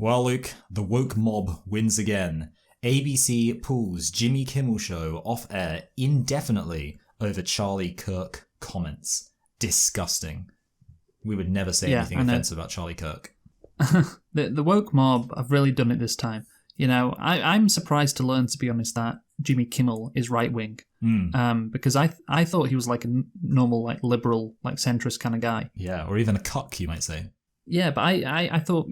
Well, Luke, the woke mob wins again. ABC pulls Jimmy Kimmel Show off air indefinitely over Charlie Kirk comments. Disgusting. We would never say anything offensive about Charlie Kirk. The woke mob have really done it this time. You know, I'm surprised to learn, to be honest, that Jimmy Kimmel is right-wing. Because I thought he was like a normal, like liberal, like centrist kind of guy. Yeah, or even a cuck, you might say. Yeah, but I thought,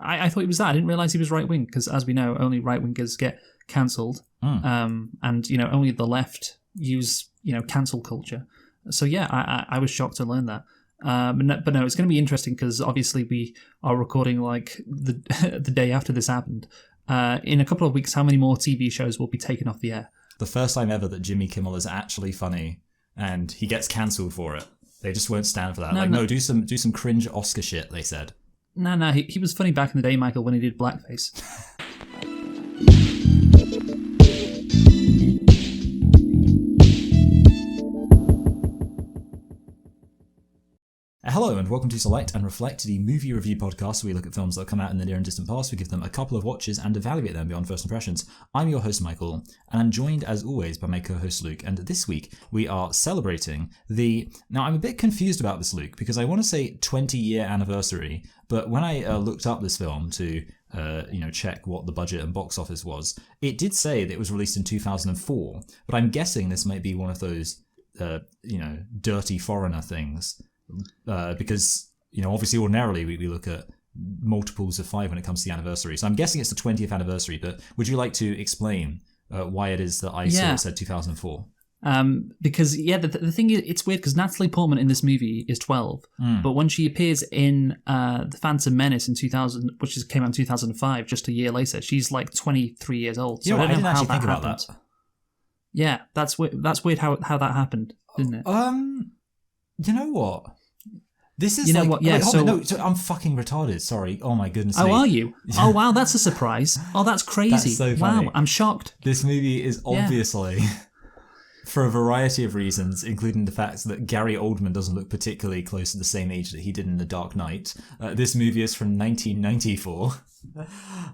I thought he was that. I didn't realise he was right-wing, because as we know, only right-wingers get cancelled. And, only the left use, cancel culture. So yeah, I was shocked to learn that. But no, it's going to be interesting because obviously we are recording like the day after this happened. In a couple of weeks, how many more TV shows will be taken off the air? The first time ever that Jimmy Kimmel is actually funny and he gets cancelled for it. They just won't stand for that. No, do some cringe Oscar shit, they said. No, he was funny back in the day, Michael, when he did blackface. Hello and welcome to Select and Reflect, the movie review podcast where we look at films that have come out in the near and distant past, we give them a couple of watches and evaluate them beyond first impressions. I'm your host Michael, and I'm joined as always by my co-host Luke, and this week we are celebrating Now I'm a bit confused about this, Luke, because I want to say 20-year anniversary, but when I looked up this film to check what the budget and box office was, it did say that it was released in 2004, but I'm guessing this might be one of those, dirty foreigner things. Because, obviously ordinarily we look at multiples of 5 when it comes to the anniversary. So I'm guessing it's the 20th anniversary, but would you like to explain why it is that I saw it said 2004? Because, the thing is, it's weird because Natalie Portman in this movie is 12, but when she appears in The Phantom Menace in 2000, which came out in 2005, just a year later, she's like 23 years old. So I didn't actually think about that. Yeah, that's weird how that happened, isn't it? You know what? This is what? Yeah, so I'm fucking retarded. Sorry. Oh my goodness. Oh, are you? Oh wow, that's a surprise. Oh, that's crazy. That's so funny. Wow, I'm shocked. This movie is obviously, for a variety of reasons, including the fact that Gary Oldman doesn't look particularly close to the same age that he did in The Dark Knight. This movie is from 1994.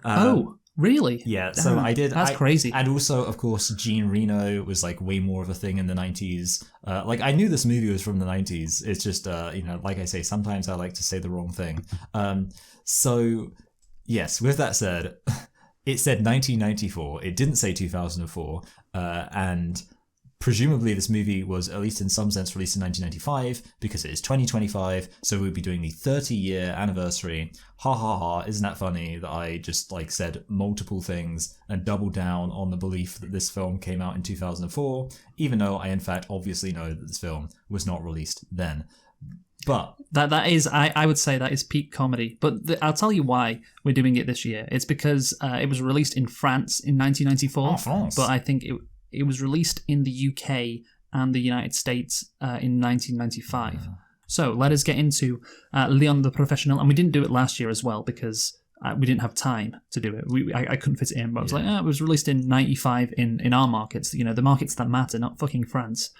Oh. Really? Yeah, so I did. That's crazy. And also, of course, Jean Reno was like way more of a thing in the 90s. I knew this movie was from the 90s. It's just, like I say, sometimes I like to say the wrong thing. So, yes, with that said, it said 1994. It didn't say 2004. And presumably this movie was, at least in some sense, released in 1995 because it is 2025, so we'll be doing the 30-year anniversary. Ha ha ha, isn't that funny that I just said multiple things and doubled down on the belief that this film came out in 2004, even though I in fact obviously know that this film was not released then. But that is, I would say that is peak comedy. But I'll tell you why we're doing it this year. It's because it was released in France in 1994. Oh, France. But I think it was released in the UK and the United States in 1995. Yeah. So let us get into Léon the Professional. And we didn't do it last year as well because we didn't have time to do it. I couldn't fit it in. But I was it was released in 95 in our markets. The markets that matter, not fucking France.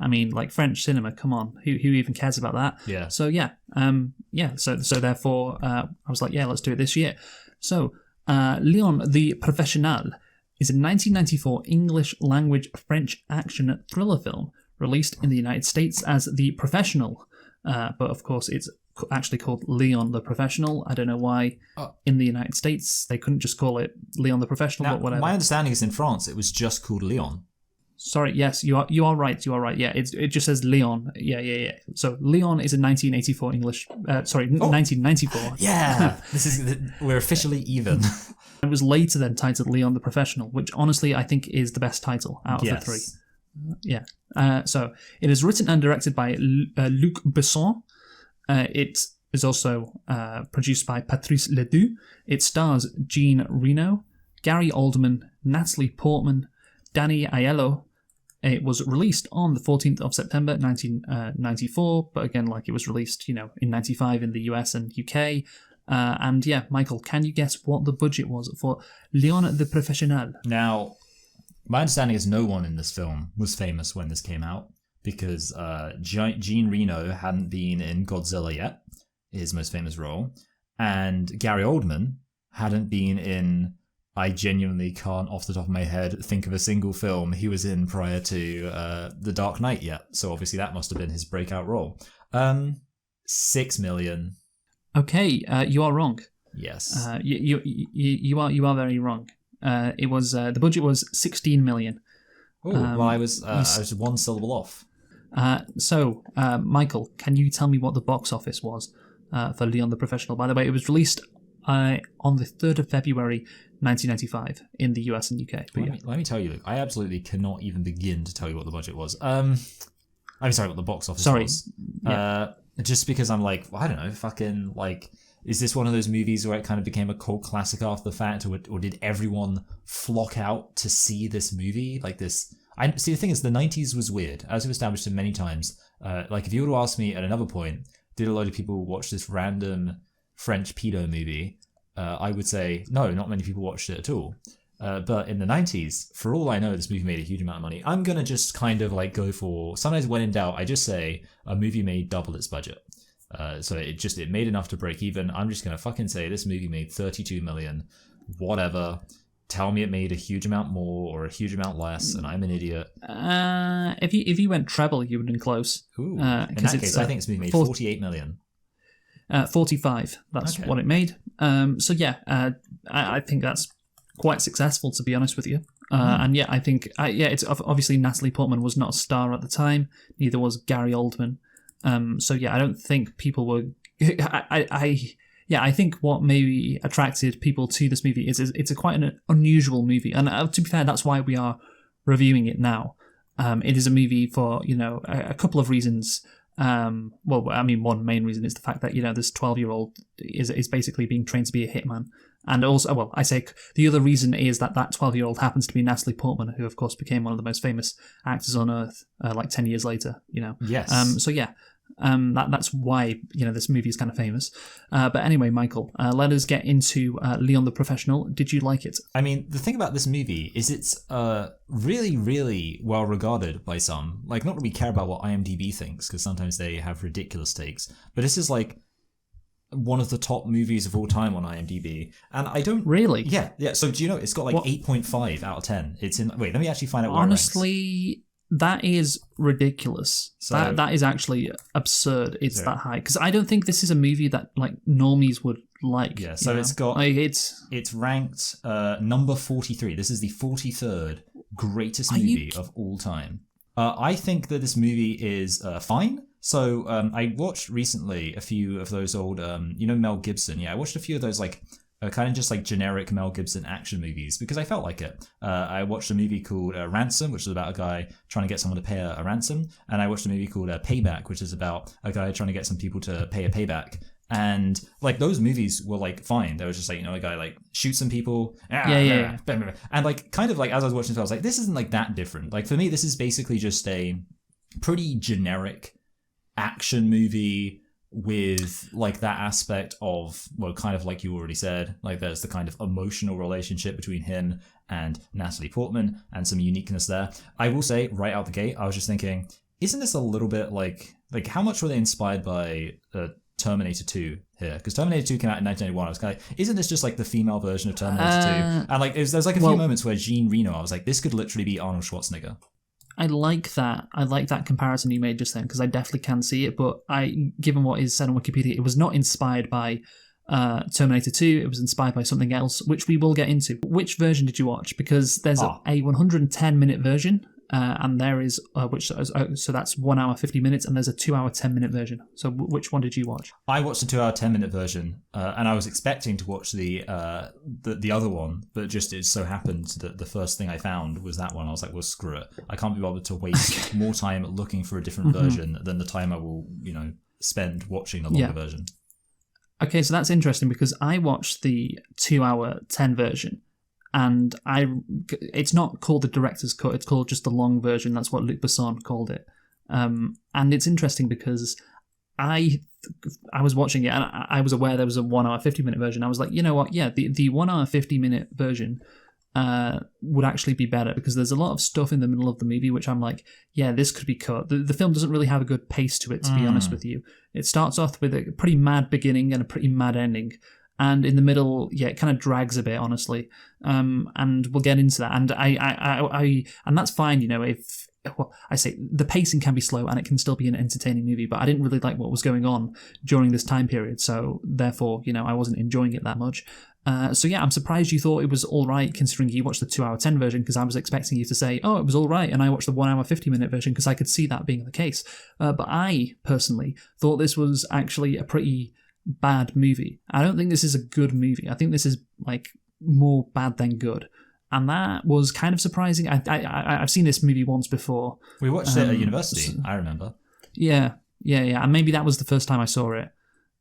I mean, French cinema, come on. Who even cares about that? Yeah. So, So therefore, I was like, let's do it this year. So, Léon the Professional is a 1994 English-language French action thriller film released in the United States as The Professional. But, of course, it's actually called Léon the Professional. I don't know why in the United States they couldn't just call it Léon the Professional, but whatever. My understanding is in France it was just called Léon. Sorry, yes, you are right. You are right. Yeah, it just says Léon. Yeah. So Léon is a 1984 1994. Yeah, we're officially even. It was later then titled Léon the Professional, which honestly I think is the best title out of the three. Yeah. So it is written and directed by Luc Besson. It is also produced by Patrice Ledoux. It stars Jean Reno, Gary Oldman, Natalie Portman, Danny Aiello. It was released on the 14th of September 1994, but again, it was released, in 95 in the US and UK. Michael, can you guess what the budget was for Léon the Professional? Now, my understanding is no one in this film was famous when this came out because Jean Reno hadn't been in Godzilla yet, his most famous role, and Gary Oldman hadn't been in... I genuinely can't, off the top of my head, think of a single film he was in prior to The Dark Knight yet. So obviously that must have been his breakout role. 6 million. Okay, you are wrong. Yes. You are very wrong. It was the budget was 16 million. Oh, well, I was one syllable off. So, Michael, can you tell me what the box office was for Léon the Professional? By the way, it was released on the 3rd of February 1995 in the US and UK. Let me tell you, Luke, I absolutely cannot even begin to tell you what the budget was. I'm sorry, what the box office was. Yeah. Just because I'm like, I don't know, fucking like, is this one of those movies where it kind of became a cult classic after the fact, or did everyone flock out to see this movie? Like this. See, the thing is, the 90s was weird, as we've established many times. Like, if you were to ask me at another point, did a lot of people watch this random French pedo movie? I would say, no, not many people watched it at all. But in the 90s, for all I know, this movie made a huge amount of money. I'm going to just kind of like go for, sometimes when in doubt, I just say a movie made double its budget. So it made enough to break even. I'm just going to fucking say this movie made 32 million, whatever. Tell me it made a huge amount more or a huge amount less, and I'm an idiot. If you went treble, you would have been close. Ooh, in that case, I think this movie made 48 million. 45. That's what it made. So yeah, I think that's quite successful, to be honest with you. And yeah, I think it's obviously Natalie Portman was not a star at the time. Neither was Gary Oldman. So yeah, I don't think people were. I think what maybe attracted people to this movie is it's quite an unusual movie, and to be fair, that's why we are reviewing it now. It is a movie for a couple of reasons. Well, I mean, one main reason is the fact that this 12-year-old is basically being trained to be a hitman, and also, well, I say the other reason is that 12-year-old happens to be Natalie Portman, who of course became one of the most famous actors on earth, like 10 years later. Yes. So yeah. That's why this movie is kind of famous. But anyway, Michael, let us get into Léon the Professional. Did you like it? I mean, the thing about this movie is it's really, really well regarded by some. Like, not that we care about what IMDb thinks, because sometimes they have ridiculous takes. But this is like one of the top movies of all time on IMDb, and I don't really. Yeah. So do you know it's got like 8.5 out of 10? It's in. Wait, let me actually find out. Honestly. That is ridiculous. So, that is actually absurd. It's that high, because I don't think this is a movie that like normies would like. Yeah, so it's got it's ranked number 43. This is the 43rd greatest movie of all time. I think that this movie is fine. So I watched recently a few of those old Mel Gibson. Yeah, I watched a few of those like kind of just like generic Mel Gibson action movies because I felt like it. I watched a movie called Ransom, which is about a guy trying to get someone to pay a ransom. And I watched a movie called Payback, which is about a guy trying to get some people to pay a payback. And like those movies were like fine. They was just like, a guy like shoots some people. Yeah. And like kind of like as I was watching this, I was like, this isn't like that different. Like for me, this is basically just a pretty generic action movie with like that aspect of, well, kind of like you already said, like there's the kind of emotional relationship between him and Natalie Portman and some uniqueness there. I will say right out the gate, I was just thinking, isn't this a little bit like how much were they inspired by Terminator 2 here? Because Terminator 2 came out in 1991. I was kind of like, isn't this just like the female version of Terminator 2? And like there's like a few moments where Jean Reno, I was like, this could literally be Arnold Schwarzenegger. I like that. I like that comparison you made just then, because I definitely can see it. But given what is said on Wikipedia, it was not inspired by Terminator 2. It was inspired by something else, which we will get into. Which version did you watch? Because there's a 110-minute version, and there is so that's 1 hour 50 minutes, and there's a 2 hour 10-minute version. So which one did you watch? I watched the 2 hour 10-minute version, and I was expecting to watch the other one, but just it so happened that the first thing I found was that one. I was like, well, screw it. I can't be bothered to waste more time looking for a different version than the time I will, spend watching the longer version. Okay, so that's interesting because I watched the 2 hour 10 version. And it's not called the director's cut, it's called just the long version. That's what Luc Besson called it. And it's interesting because I was watching it and I was aware there was a 1 hour 50-minute version. I was like, you know what? Yeah, the 1 hour 50-minute version would actually be better because there's a lot of stuff in the middle of the movie which I'm like, yeah, this could be cut. The film doesn't really have a good pace to it, to be honest with you. It starts off with a pretty mad beginning and a pretty mad ending. and in the middle, it kind of drags a bit, honestly. And we'll get into that. And and that's fine, if. Well, I say the pacing can be slow and it can still be an entertaining movie, but I didn't really like what was going on during this time period, so therefore, I wasn't enjoying it that much. So I'm surprised you thought it was all right, considering you watched the 2-hour 10 version, because I was expecting you to say, oh, it was all right, and I watched the 1-hour 50-minute version because I could see that being the case. But I personally thought this was actually a pretty bad movie. I don't think this is a good movie. I think this is more bad than good. And that was kind of surprising. I've seen this movie once before. We watched it at university, I remember. Yeah. And maybe that was the first time I saw it.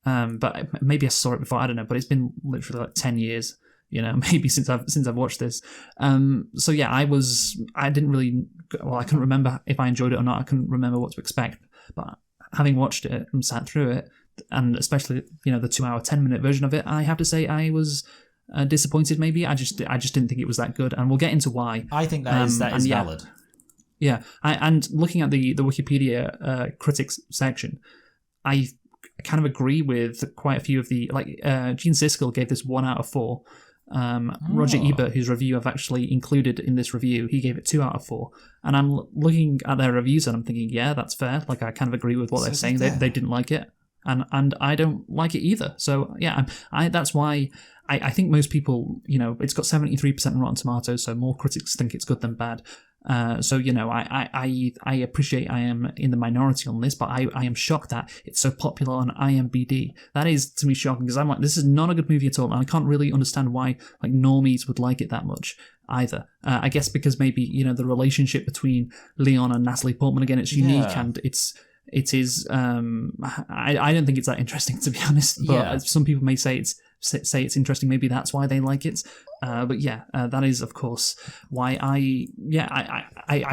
But maybe I saw it before, I don't know. But it's been literally 10 years, maybe since I've watched this. I couldn't remember if I enjoyed it or not. I couldn't remember what to expect. But having watched it and sat through it, and especially, the 2-hour 10-minute version of it, I have to say I was disappointed. Maybe I just didn't think it was that good, and we'll get into why. I think that is valid. Yeah, and looking at the Wikipedia critics section, I kind of agree with quite a few of the Gene Siskel gave this 1 out of 4. Roger Ebert, whose review I've actually included in this review, he gave it 2 out of 4. And I'm looking at their reviews and I'm thinking, yeah, that's fair. I kind of agree with what they're saying. They didn't like it, and I don't like it either. So yeah, that's why. I think most people, it's got 73% Rotten Tomatoes, so more critics think it's good than bad. I appreciate I am in the minority on this, but I am shocked that it's so popular on IMDb. That is, to me, shocking, because I'm like, this is not a good movie at all, and I can't really understand why normies would like it that much either. I guess because maybe, the relationship between Léon and Natalie Portman, again, it's unique, and it is, I don't think it's that interesting, to be honest, but some people may say it's interesting. Maybe that's why they like it. But that is, of course, why I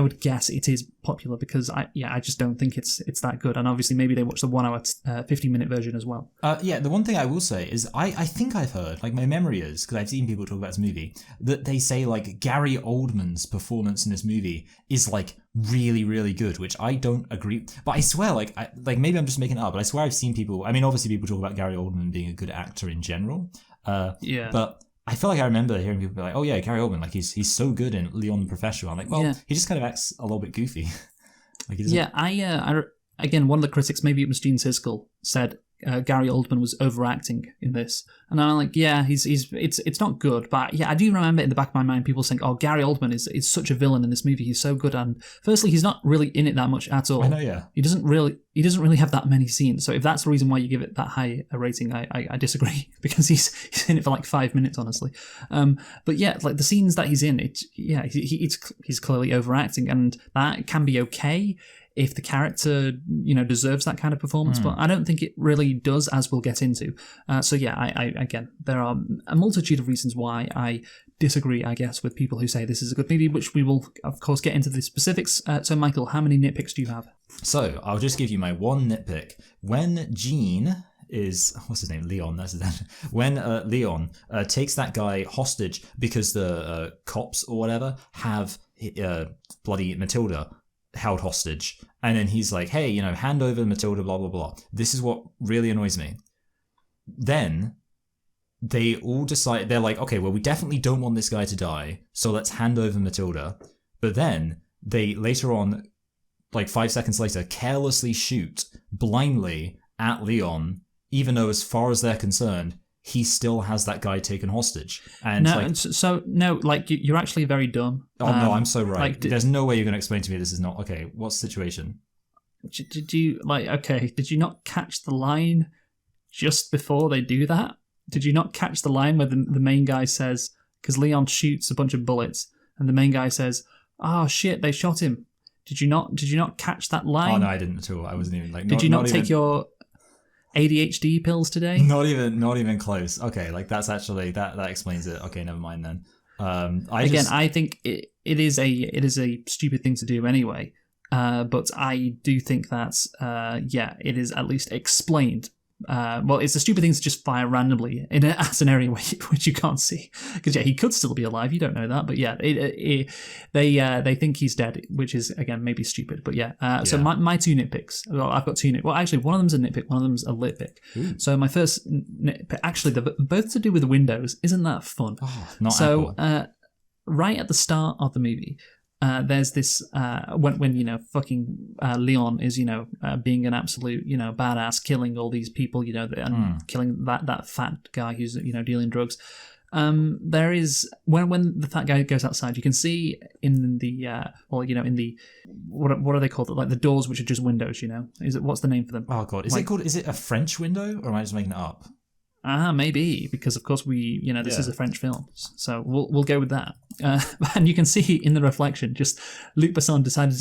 would guess it is popular, because I just don't think it's that good. And obviously, maybe they watch the 1 hour 50-minute version as well. The one thing I will say is I think I've heard, my memory is, because I've seen people talk about this movie, that they say Gary Oldman's performance in this movie is really, really good, which I don't agree. But I swear, maybe I'm just making it up, but I swear I've seen people. I mean, obviously, people talk about Gary Oldman being a good actor in general. But I feel I remember hearing people be like, "Oh yeah, Gary Oldman, he's so good in Léon the Professional." I'm like, he just kind of acts a little bit goofy. Again, one of the critics, maybe it was Gene Siskel, said Gary Oldman was overacting in this, and I'm like, it's not good, but I do remember in the back of my mind people saying, "Oh, Gary Oldman is such a villain in this movie. He's so good." And firstly, he's not really in it that much at all. I know, yeah. He doesn't really have that many scenes. So if that's the reason why you give it that high a rating, I disagree, because he's in it for 5 minutes, honestly. But the scenes that he's in, he's clearly overacting, and that can be okay if the character, deserves that kind of performance, but I don't think it really does, as we'll get into. Again, there are a multitude of reasons why I disagree, I guess, with people who say this is a good movie, which we will, of course, get into the specifics. So, Michael, how many nitpicks do you have? So, I'll just give you my one nitpick. When Gene is, what's his name? Léon, that's his name. When Léon takes that guy hostage because the cops or whatever have bloody Matilda held hostage, and then he's like, hey, hand over Matilda, blah blah blah. This is what really annoys me. Then they all decide, they're like, okay, well, we definitely don't want this guy to die, so let's hand over Matilda. But then they later on, 5 seconds later, carelessly shoot blindly at Léon, even though as far as they're concerned, he still has that guy taken hostage. And you're actually very dumb. Oh no, I'm so right. There's no way you're going to explain to me this is not okay. What's the situation? Did you did you not catch the line just before they do that? Did you not catch the line where the main guy says, because Léon shoots a bunch of bullets, and the main guy says, "Oh shit, they shot him." Did you not catch that line? Oh no, I didn't at all. I wasn't even Did you not take your ADHD pills today? Not even close. Okay, that's actually that explains it. Okay, never mind then. I think it is a stupid thing to do anyway. But I do think that it is at least explained well, it's a stupid thing to just fire randomly at an area which you can't see. Because he could still be alive. You don't know that, but they think he's dead, which is again maybe stupid. But so my two nitpicks. Well, I've got two nitpicks. Well, actually, one of them's a nitpick. One of them's a litpick. Ooh. So my first nitpick, actually, they're both to do with the windows. Isn't that fun? Oh, not so. Right at the start of the movie. There's this when fucking Léon is being an absolute badass, killing all these people and killing that fat guy who's dealing drugs. There is when the fat guy goes outside, you can see in the in the what are they called, like the doors which are just windows. What's the name for them? Oh god, is it a French window, or am I just making it up? Maybe, because of course this is a French film, so we'll go with that. And you can see in the reflection, just Luc Besson decided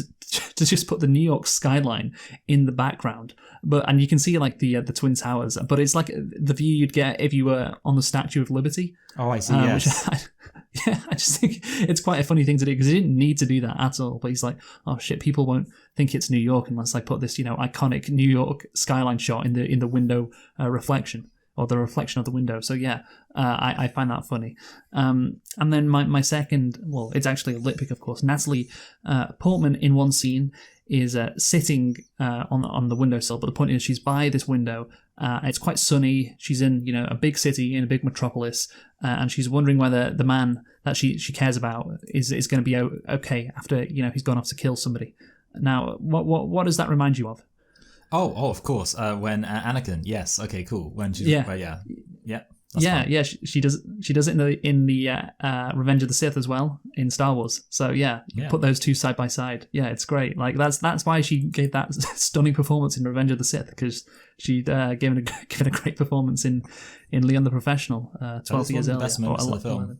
to just put the New York skyline in the background, and you can see like the Twin Towers, but it's like the view you'd get if you were on the Statue of Liberty. Oh, I see. Yes. I just think it's quite a funny thing to do, because he didn't need to do that at all. But he's like, oh shit, people won't think it's New York unless I put this iconic New York skyline shot in the window reflection. Or the reflection of the window. So I find that funny. And then my second, well, it's actually a litpick, of course. Natalie Portman in one scene is sitting on the windowsill, but the point is she's by this window. It's quite sunny. She's in a big city, in a big metropolis, and she's wondering whether the man that she cares about is going to be okay after he's gone off to kill somebody. Now, what does that remind you of? Oh, of course. When Anakin, yes, okay, cool. When she's yeah. She does it in the Revenge of the Sith as well in Star Wars. So put those two side by side. Yeah, it's great. Like that's why she gave that stunning performance in Revenge of the Sith, because she'd given a great performance in Léon the Professional 12 years earlier. Best moments of the film.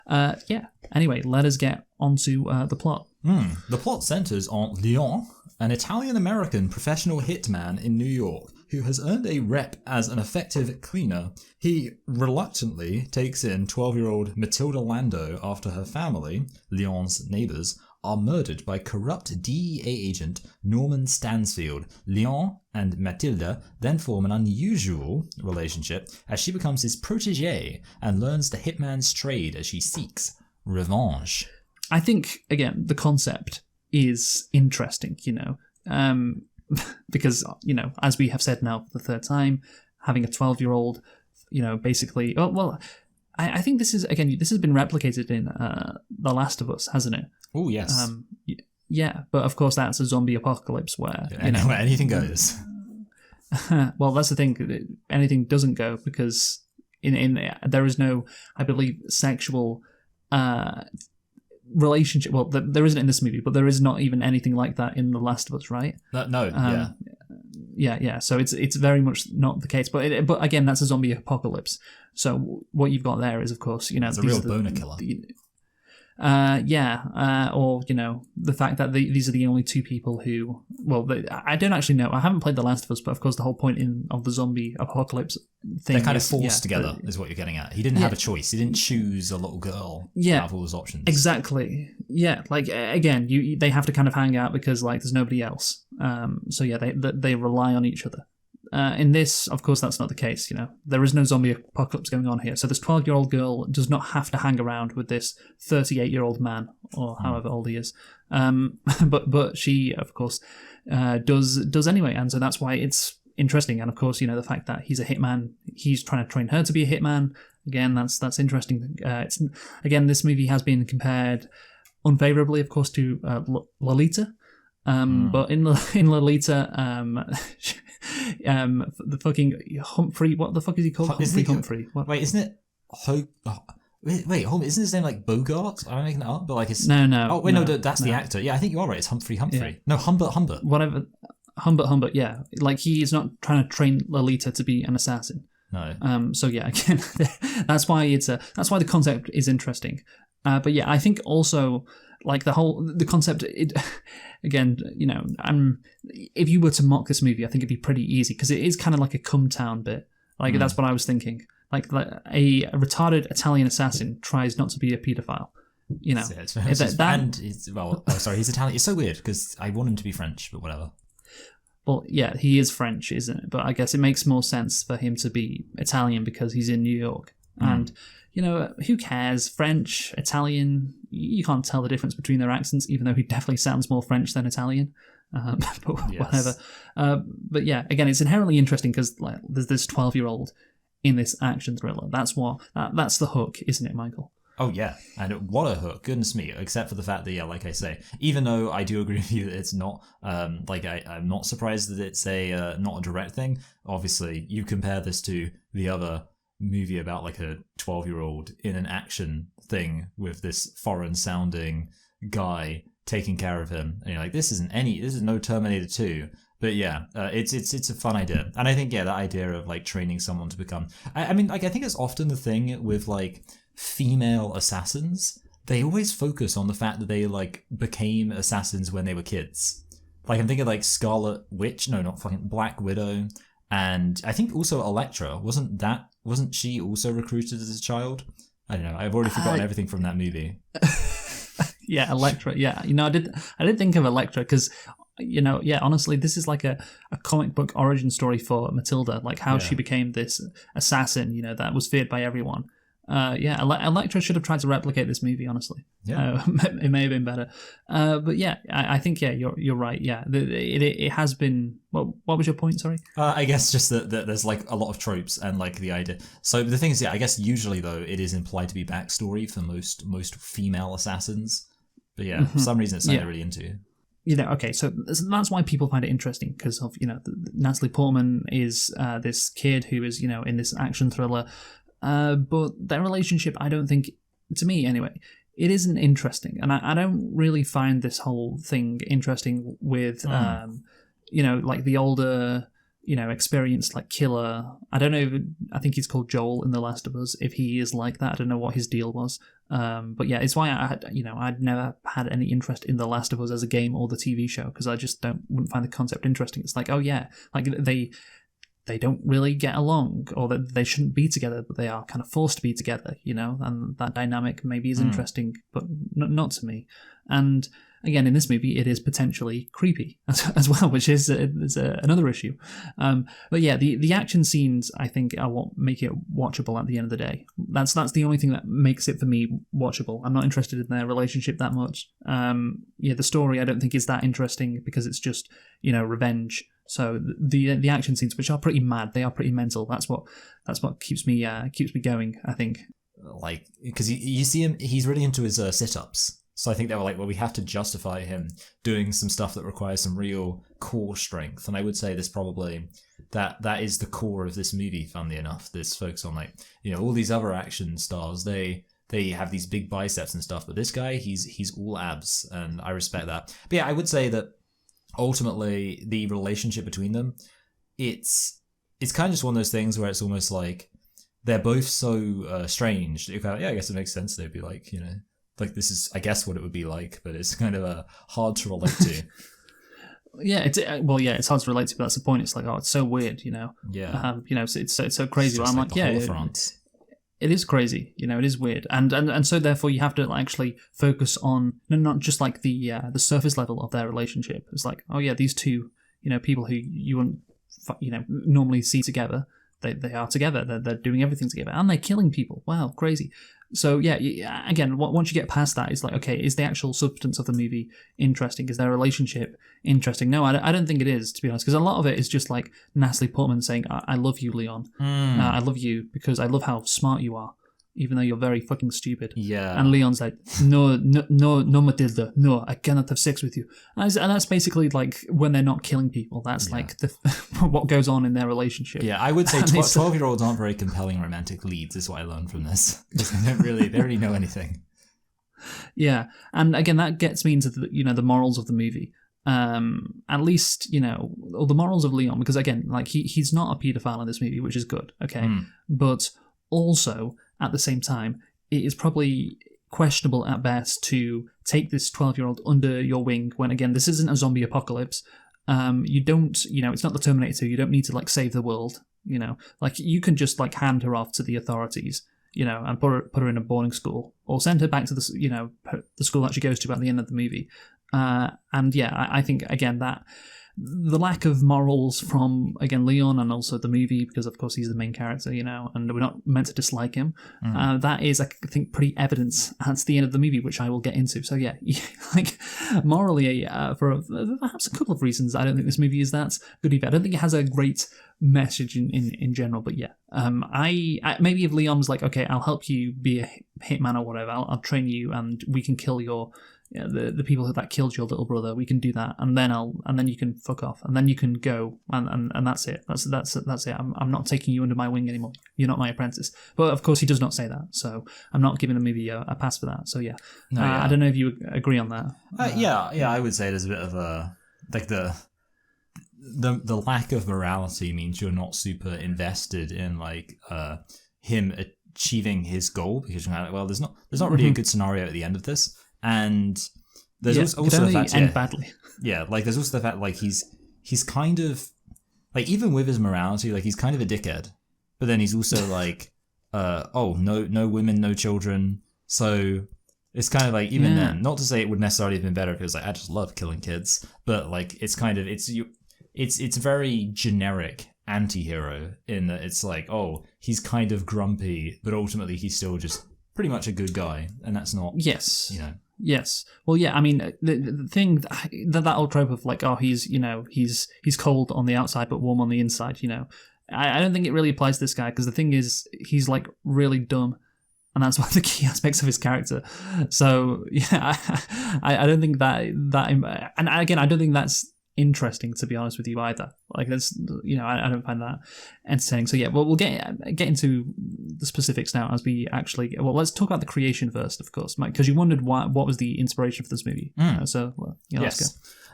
Anyway, let us get onto the plot. The plot centers on Léon, an Italian-American professional hitman in New York who has earned a rep as an effective cleaner. He reluctantly takes in 12-year-old Matilda Lando after her family, Léon's neighbors, are murdered by corrupt DEA agent Norman Stansfield. Léon and Matilda then form an unusual relationship as she becomes his protégée and learns the hitman's trade as she seeks revenge. I think, again, the concept is interesting, because, as we have said now for the third time, having a 12-year-old, basically, I think this has been replicated in The Last of Us, hasn't it? Oh, yes. But of course that's a zombie apocalypse where, where anything goes. Well, that's the thing, anything doesn't go, because in there is no, I believe, sexual relationship. Well, there isn't in this movie, but there is not even anything like that in The Last of Us, right? No. Yeah. So it's very much not the case. But again, that's a zombie apocalypse. So what you've got there is, of course, it's a real boner killer. Or the fact that these are the only two people who, I don't actually know. I haven't played The Last of Us, but of course the whole point of the zombie apocalypse thing, they're kind of forced together, is what you're getting at. He didn't have a choice. He didn't choose a little girl out of all his options. Exactly. Yeah, like again, they have to kind of hang out because there's nobody else. They rely on each other. In this, of course, that's not the case. There is no zombie apocalypse going on here. So this 12-year-old girl does not have to hang around with this 38-year-old man, or however old he is. But she, of course, does anyway, and so that's why it's interesting. And of course, the fact that he's a hitman, he's trying to train her to be a hitman. Again, that's interesting. This movie has been compared unfavorably, of course, to Lolita. But in Lolita, the fucking Humphrey, what the fuck is he called? Humphrey. What? Wait, isn't it? Wait, isn't his name like Bogart? Am I making that up? But it's no. Oh wait, no, that's the actor. Yeah, I think you are right. It's Humphrey. Yeah. No, Humbert. Whatever, Humbert. Yeah, he is not trying to train Lolita to be an assassin. No. So yeah, again, that's why the concept is interesting. But yeah, I think also the concept. Again, if you were to mock this movie, I think it'd be pretty easy because it is kind of like a come town bit. That's what I was thinking. Like a retarded Italian assassin tries not to be a paedophile. He's Italian. It's so weird because I want him to be French, but whatever. Well, yeah, he is French, isn't it? But I guess it makes more sense for him to be Italian because he's in New York. And, who cares? French, Italian, you can't tell the difference between their accents, even though he definitely sounds more French than Italian. But whatever. But yeah, again, it's inherently interesting because like, there's this 12-year-old in this action thriller. That's the hook, isn't it, Michael? Oh yeah, and what a hook! Goodness me! Except for the fact that, yeah, like I say, even though I do agree with you that it's not, I'm not surprised that it's a not a direct thing. Obviously, you compare this to the other movie about like a 12-year-old in an action thing with this foreign-sounding guy taking care of him, and you're like, this is no Terminator 2. But yeah, it's a fun idea, and I think that idea of like training someone to become, I mean, like I think it's often the thing with like female assassins, they always focus on the fact that they like became assassins when they were kids. Like I'm thinking like Scarlet Witch, no, not fucking Black Widow, and I think also Elektra. Wasn't she also recruited as a child? I don't know. I've already forgotten everything from that movie. Yeah, Elektra. Yeah, I did think of Elektra because, honestly, this is like a comic book origin story for Matilda, like how she became this assassin, that was feared by everyone. Elektra should have tried to replicate this movie, honestly. Yeah. It may have been better. But yeah, I think, you're right. Yeah, it has been... Well, what was your point, sorry? I guess just that there's like a lot of tropes and like the idea. So the thing is, I guess usually though, it is implied to be backstory for most female assassins. But yeah, for some reason it's something they're really into. Okay, so that's why people find it interesting because of, Natalie Portman is this kid who is, in this action thriller. But their relationship, I don't think, to me anyway, it isn't interesting. And I don't really find this whole thing interesting with, like the older, experienced like killer. I don't know, I think he's called Joel in The Last of Us. If he is like that, I don't know what his deal was. But yeah, it's why I'd never had any interest in The Last of Us as a game or the TV show because I just wouldn't find the concept interesting. It's like, oh yeah, like they don't really get along, or that they shouldn't be together, but they are kind of forced to be together, and that dynamic maybe is interesting, but not to me. And again, in this movie, it is potentially creepy as well, which is another issue. But yeah, the action scenes, I think, are what make it watchable at the end of the day. That's the only thing that makes it, for me, watchable. I'm not interested in their relationship that much. The story, I don't think, is that interesting because it's just, revenge. So the action scenes, which are pretty mad, they are pretty mental. That's what keeps me going, I think. Like, because you see him, he's really into his sit-ups. So I think they were like, well, we have to justify him doing some stuff that requires some real core strength. And I would say this probably, that is the core of this movie, funnily enough. This focus on like, all these other action stars, they have these big biceps and stuff. But this guy, he's all abs, and I respect that. But yeah, I would say that ultimately the relationship between them, it's kind of just one of those things where it's almost like they're both so strange. I guess it makes sense. They'd be like, like this is, I guess, what it would be like, but it's kind of hard to relate to. It's hard to relate to, but that's the point. It's like, oh, it's so weird, Yeah. It's so crazy. It's I'm like like, France. It is crazy, it is weird, and so therefore you have to actually focus on not just like the surface level of their relationship. It's like, oh yeah, these two, people who you wouldn't, normally see together, they are together. They're doing everything together, and they're killing people. Wow, crazy. So yeah, again, once you get past that, it's like, okay, is the actual substance of the movie interesting? Is their relationship interesting? No, I don't think it is, to be honest, because a lot of it is just like Natalie Portman saying, I love you, Leon. I love you because I love how smart you are, even though you're very fucking stupid. Yeah. And Leon's like, no, Matilda, no, I cannot have sex with you. And that's basically like when they're not killing people. That's like what goes on in their relationship. Yeah, I would say 12-year-olds aren't very compelling romantic leads, is what I learned from this. Because they don't really know anything. Yeah, and again, that gets me into the morals of the movie. At least, or the morals of Leon, because again, like he's not a paedophile in this movie, which is good, okay? But also, at the same time, it is probably questionable at best to take this 12-year-old under your wing when, again, this isn't a zombie apocalypse. You don't, it's not the Terminator 2. You don't need to like save the world. Like you can just like hand her off to the authorities, and put her in a boarding school or send her back to the school that she goes to at the end of the movie. And yeah, I think again that the lack of morals from, again, Leon and also the movie, because of course he's the main character, and we're not meant to dislike him. That is, I think, pretty evident at the end of the movie, which I will get into. So yeah, like morally, for perhaps a couple of reasons, I don't think this movie is that good either. I don't think it has a great message in general, but yeah, I maybe if Leon was like, okay, I'll help you be a hitman or whatever, I'll train you and we can kill the people that killed your little brother, we can do that, and then you can fuck off, and then you can go, and that's it. That's it. I'm not taking you under my wing anymore. You're not my apprentice. But of course, he does not say that, so I'm not giving the movie a pass for that. So yeah, I don't know if you agree on that. Yeah, I would say there's a bit of a like the lack of morality means you're not super invested in like him achieving his goal, because you're kind of like, well, there's not really a good scenario at the end of this. And there's also the fact, end badly. Yeah, like there's also the fact, like he's kind of like, even with his morality, like he's kind of a dickhead, but then he's also like, no women, no children. So it's kind of like, even then, not to say it would necessarily have been better if it was like, I just love killing kids, but like it's kind of it's very generic anti-hero in that it's like, oh, he's kind of grumpy, but ultimately he's still just pretty much a good guy, and that's not Yes. Well, yeah. I mean, the thing that old trope of like, oh, he's cold on the outside but warm on the inside. I don't think it really applies to this guy, because the thing is, he's like really dumb, and that's one of the key aspects of his character. So yeah, I don't think that, and again, I don't think that's interesting, to be honest with you, either. Like that's, I don't find that entertaining. So yeah, well, we'll get into the specifics now as we actually, well, let's talk about the creation first, of course, Mike, because you wondered what was the inspiration for this movie. Let's go.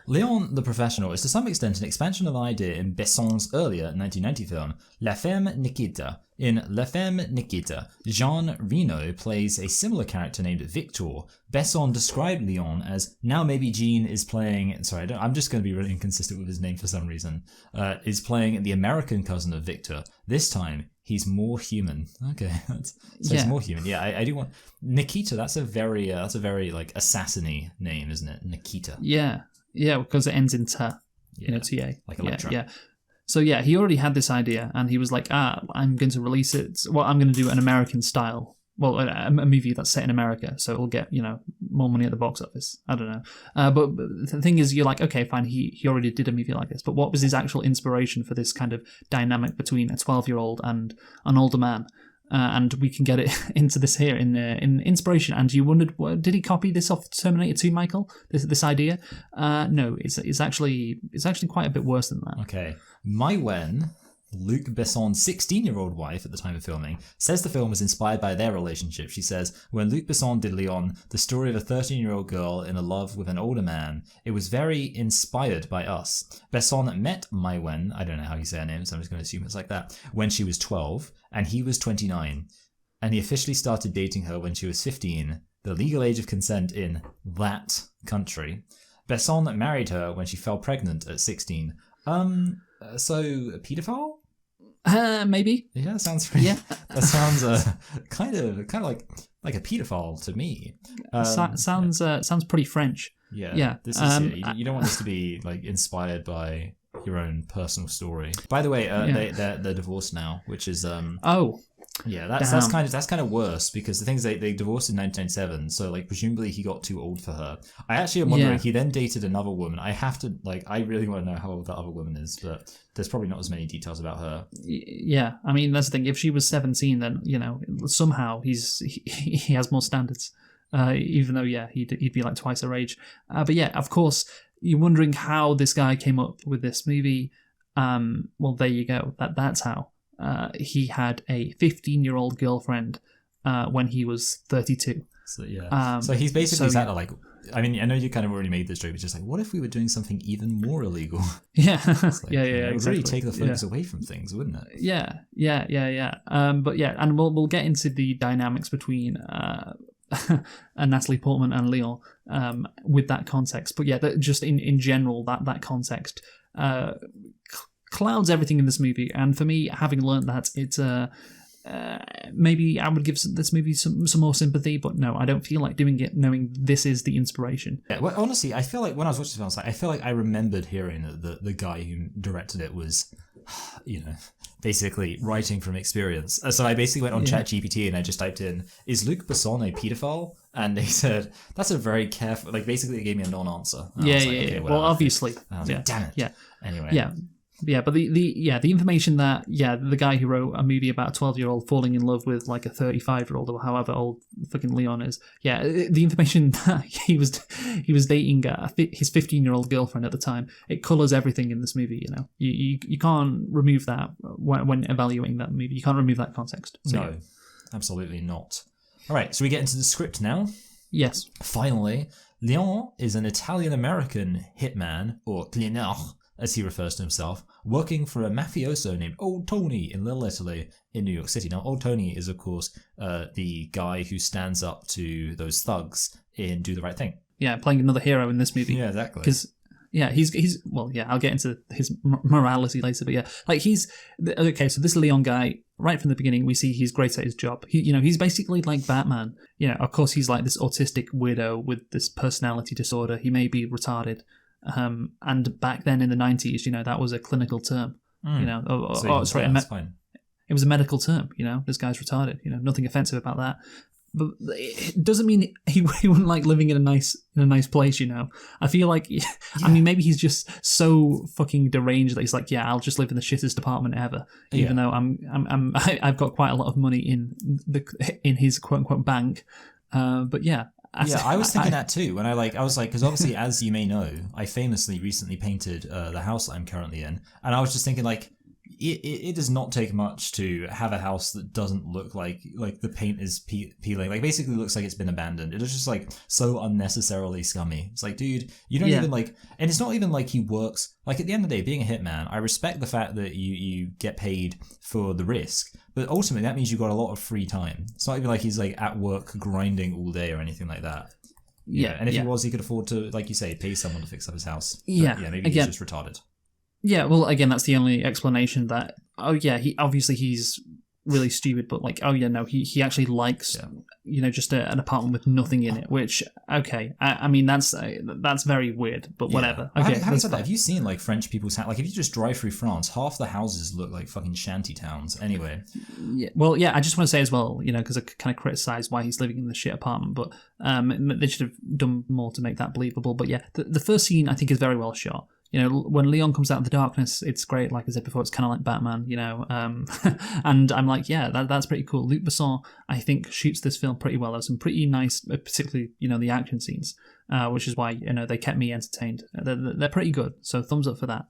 Léon the Professional is to some extent an expansion of the idea in Besson's earlier 1990 film La Femme Nikita. In La Femme Nikita, Jean Reno plays a similar character named Victor. Besson described Léon as, now maybe Jean is playing, I'm just going to be really inconsistent with his name for some reason, is playing the American cousin of Victor. This time, he's more human. Okay, he's more human. Yeah, I do want Nikita. That's a very like assassiny name, isn't it? Nikita. Yeah, because it ends in ta, ta. Like Electra. Yeah. So yeah, he already had this idea, and he was like, I'm going to release it. Well, I'm going to do an American style. Well, a movie that's set in America, so it'll get, more money at the box office. I don't know. But the thing is, you're like, okay, fine, he already did a movie like this. But what was his actual inspiration for this kind of dynamic between a 12-year-old and an older man? And we can get it into this here in inspiration. And you wondered, did he copy this off Terminator 2, Michael? This idea? No, it's actually quite a bit worse than that. Okay, Mai Wen, Luc Besson's 16-year-old wife at the time of filming, says the film was inspired by their relationship. She says, when Luc Besson did Léon, the story of a 13-year-old girl in love with an older man, it was very inspired by us. Besson met Mai Wen, I don't know how you say her name, so I'm just going to assume it's like that, when she was 12, and he was 29. And he officially started dating her when she was 15, the legal age of consent in that country. Besson married her when she fell pregnant at 16. So a paedophile? Maybe. Yeah, sounds pretty. Yeah, that sounds kind of like a paedophile to me. Sounds pretty French. Yeah. This is you don't want this to be like inspired by your own personal story. By the way, they're divorced now, which is yeah, that's kind of worse, because the thing is they divorced in 1997, so like presumably he got too old for her. I actually am wondering, he then dated another woman. I really want to know how old that other woman is, but there's probably not as many details about her. Yeah, I mean, that's the thing. If she was 17, then somehow he has more standards. Even though he'd be like twice her age. But yeah, of course, you're wondering how this guy came up with this movie. Well, there you go. That's how. He had a 15-year-old girlfriend when he was 32. So yeah. So he's basically sat there like, I mean, I know you kind of already made this joke, but just like, what if we were doing something even more illegal? Yeah. Like, yeah. It would exactly. really take the focus away from things, wouldn't it? Yeah. But yeah, and we'll get into the dynamics between Natalie Portman and Léon with that context. But yeah, just in general, that context clouds everything in this movie. And for me, having learned that, maybe I would give this movie some more sympathy, but no, I don't feel like doing it knowing this is the inspiration. Yeah, well, honestly, I feel like when I was watching this film, I feel like I remembered hearing that the guy who directed it was, basically writing from experience. So I basically went on ChatGPT and I just typed in, "Is Luc Besson a pedophile?" And they said, "That's a very careful..." Like, basically, they gave me a non-answer. Well, obviously. Like, damn it. Yeah. Anyway. Yeah, but the information that the guy who wrote a movie about a 12-year-old falling in love with like a 35-year-old or however old fucking Leon is, the information that he was dating his 15-year-old girlfriend at the time, it colours everything in this movie. You can't remove that when evaluating that movie. You can't remove that context. So, no, absolutely not. All right, so we get into the script now. Yes. Finally, Léon is an Italian-American hitman, or cleaner, as he refers to himself, working for a mafioso named Old Tony in Little Italy in New York City. Now, Old Tony is, of course, the guy who stands up to those thugs in Do the Right Thing. Yeah, playing another hero in this movie. Yeah, exactly. Because, he's I'll get into his morality later, but okay, so this Leon guy, right from the beginning, we see he's great at his job. He's basically like Batman. Of course, he's like this autistic weirdo with this personality disorder. He may be retarded. And back then in the 90s, that was a clinical term. That's fine. It was a medical term. This guy's retarded. Nothing offensive about that. But it doesn't mean he wouldn't like living in a nice place. I feel like, I mean, maybe he's just so fucking deranged that he's like, I'll just live in the shittest apartment ever, even though I've got quite a lot of money in his quote unquote bank. But yeah. I was thinking that too. When I was like, because obviously, as you may know, I famously recently painted the house that I'm currently in, and I was just thinking like, it does not take much to have a house that doesn't look like the paint is peeling. Like, basically looks like it's been abandoned. It is just like so unnecessarily scummy. It's like, dude, you don't even like, and it's not even like he works. Like, at the end of the day, being a hitman, I respect the fact that you get paid for the risk, but ultimately that means you've got a lot of free time. It's not even like he's like at work grinding all day or anything like that. And if he was, he could afford to, like you say, pay someone to fix up his house. But, maybe he's just retarded. Yeah, well, again, that's the only explanation that, he's really stupid, but like, he actually likes, just an apartment with nothing in it, which, okay, I mean, that's very weird, but whatever. Okay, having said that, have you seen like French people's like, if you just drive through France, half the houses look like fucking shanty towns anyway. Yeah, well, I just want to say as well, because I kind of criticize why he's living in the shit apartment, but they should have done more to make that believable. But the first scene I think is very well shot. When Leon comes out of the darkness, it's great. Like I said before, it's kind of like Batman, and I'm like, that's pretty cool. Luc Besson, I think, shoots this film pretty well. There's some pretty nice, particularly, the action scenes, which is why, they kept me entertained. They're pretty good. So thumbs up for that.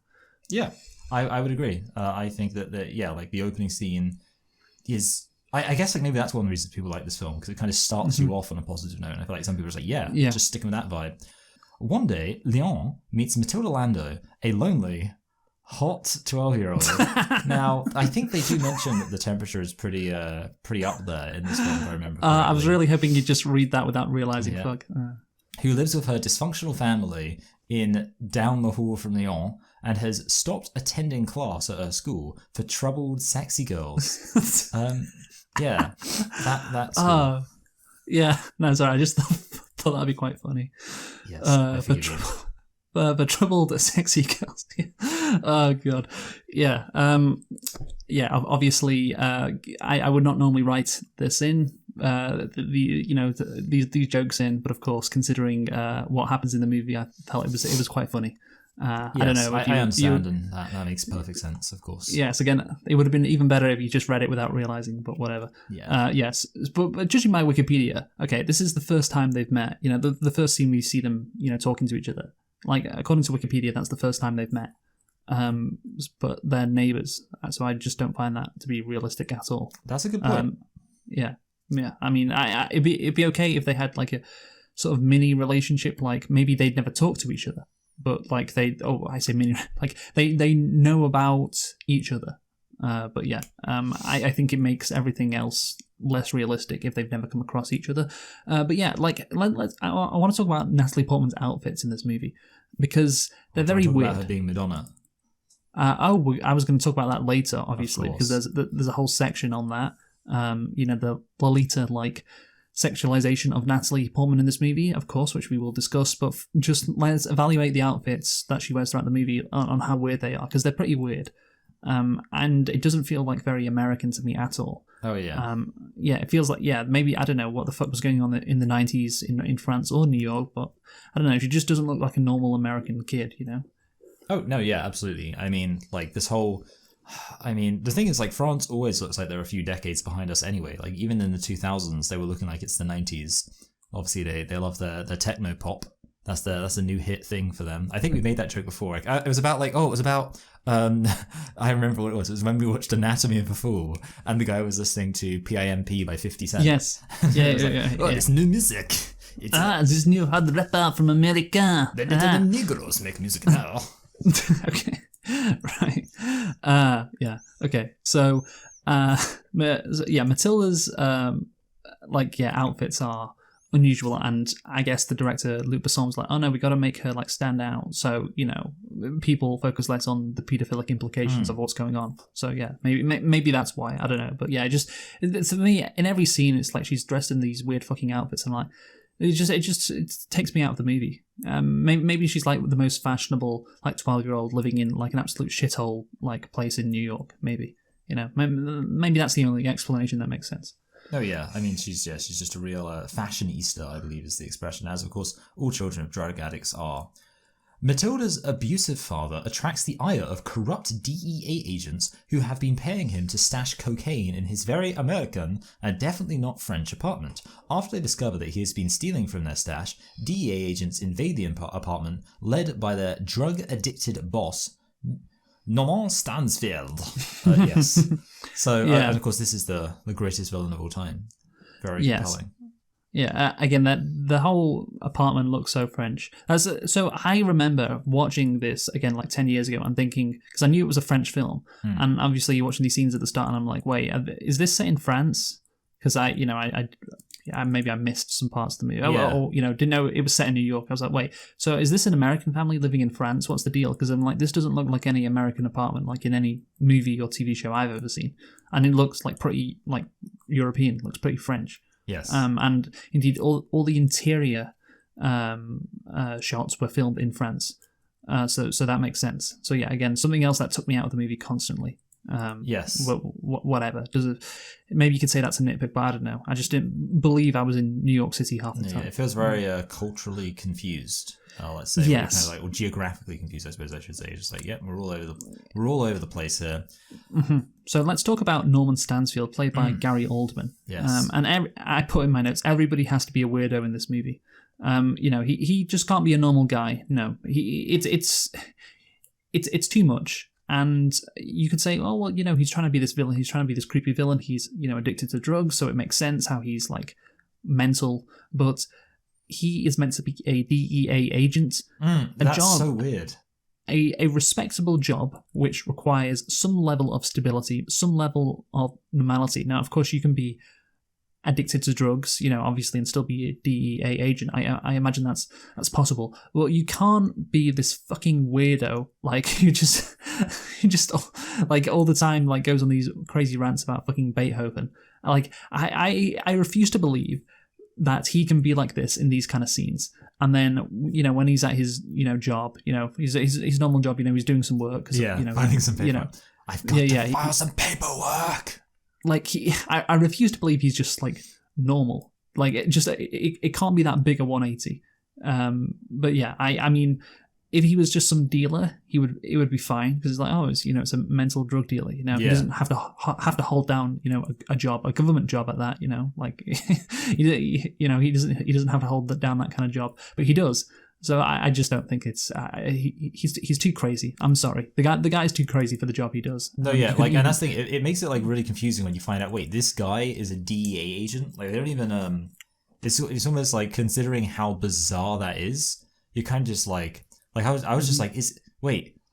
Yeah, I would agree. I think that like the opening scene is, I guess like maybe that's one of the reasons people like this film, because it kind of starts you off on a positive note. And I feel like some people are just like, just sticking with that vibe. One day, Léon meets Matilda Lando, a lonely, hot 12-year-old. Now, I think they do mention that the temperature is pretty up there in this film, if I remember correctly. I was really hoping you'd just read that without realising, Who lives with her dysfunctional family in down the hall from Léon and has stopped attending class at her school for troubled, sexy girls. That's cool. Yeah, no, sorry, I just thought that'd be quite funny. Yes, I think for troubled, sexy girls. Oh god, yeah, Obviously, I would not normally write this in these jokes in, but of course, considering what happens in the movie, I felt it was quite funny. I don't know. I understand, and that makes perfect sense, of course. Yes, again, it would have been even better if you just read it without realising, but whatever. Yeah. Yes, but judging by Wikipedia, okay, this is the first time they've met. The first scene we see them, talking to each other. Like, according to Wikipedia, that's the first time they've met. But they're neighbours, so I just don't find that to be realistic at all. That's a good point. Yeah. I mean, it'd be okay if they had like a sort of mini relationship, like maybe they'd never talk to each other. But like they know about each other. I think it makes everything else less realistic if they've never come across each other. I want to talk about Natalie Portman's outfits in this movie because they're very weird. About her being Madonna. I was going to talk about that later, obviously, because there's a whole section on that. The Lolita-like sexualization of Natalie Portman in this movie, of course, which we will discuss, but just let's evaluate the outfits that she wears throughout the movie on how weird they are, because they're pretty weird. And it doesn't feel like very American to me at all. Oh, yeah. It feels like, maybe, I don't know what the fuck was going on in the 90s in France or New York, but I don't know, she just doesn't look like a normal American kid, Oh, no, yeah, absolutely. I mean, like, the thing is, like, France always looks like they're a few decades behind us anyway. Like, even in the 2000s, they were looking like it's the 90s. Obviously, they love their techno pop. That's the new hit thing for them. I think we made that joke before. Like, it was about I remember what it was. It was when we watched Anatomy of a Fool, and the guy was listening to PIMP by 50 Cent. Yes. Yeah. It's new music. This new hard rapper from America. The Negroes make music now. Okay. Right. Okay. So, Matilda's outfits are unusual, and I guess the director Luc Besson's like, oh no, we got to make her like stand out, so people focus less on the paedophilic implications of what's going on. So yeah, maybe that's why, I don't know, but yeah, for me, in every scene, it's like she's dressed in these weird fucking outfits, and like it takes me out of the movie. Maybe she's like the most fashionable like 12-year-old living in like an absolute shithole like place in New York. Maybe maybe that's the only explanation that makes sense. Oh yeah, I mean she's just a real fashionista, I believe is the expression, as of course all children of drug addicts are. Matilda's abusive father attracts the ire of corrupt DEA agents who have been paying him to stash cocaine in his very American and definitely not French apartment. After they discover that he has been stealing from their stash, DEA agents invade the apartment, led by their drug-addicted boss, Norman Stansfield. Yes. So, and of course, this is the greatest villain of all time. Very compelling. Yeah, again, the whole apartment looks so French. So I remember watching this again like 10 years ago and thinking, because I knew it was a French film, and obviously you're watching these scenes at the start and I'm like, wait, is this set in France? Because maybe I missed some parts of the movie, or didn't know it was set in New York. I was like, wait, so is this an American family living in France? What's the deal? Because I'm like, this doesn't look like any American apartment, like in any movie or TV show I've ever seen, and it looks like pretty like European, looks pretty French. Yes. And indeed, all the interior shots were filmed in France, so that makes sense. So yeah, again, something else that took me out of the movie constantly. Yes. Whatever. Maybe you could say that's a nitpick, but I don't know. I just didn't believe I was in New York City half the time. It feels very culturally confused. Let's say, yes, kind of or geographically confused, I suppose I should say. It's just like, we're all over the place here. Mm-hmm. So let's talk about Norman Stansfield, played by Gary Oldman. Yes. I put in my notes, everybody has to be a weirdo in this movie. He just can't be a normal guy. No, it's too much. And you could say, oh, well, he's trying to be this villain. He's trying to be this creepy villain. He's, addicted to drugs, so it makes sense how he's, like, mental. But he is meant to be a DEA agent. That's job, so weird. A respectable job which requires some level of stability, some level of normality. Now, of course, you can be addicted to drugs, obviously, and still be a DEA agent. I imagine that's possible. Well, you can't be this fucking weirdo, like, you just like all the time, like, goes on these crazy rants about fucking Beethoven. Like, I refuse to believe that he can be like this in these kind of scenes. And then, when he's at his, job, his normal job, he's doing some work. Finding some paper. I've got to file some paperwork. Like, I refuse to believe he's just, like, normal. Like, it can't be that big a 180. But yeah, I mean, if he was just some dealer, it would be fine, because it's like, oh, it's a mental drug dealer. He doesn't have to hold down, a job, a government job at that. Like, he doesn't have to hold down that kind of job, but he does. So I just don't think it's he's too crazy. I'm sorry, the guy's too crazy for the job he does. No, yeah, like, and that's the thing. It makes it like really confusing when you find out. Wait, this guy is a DEA agent. Like, they don't even It's almost like, considering how bizarre that is, you're kind of just like I was just like,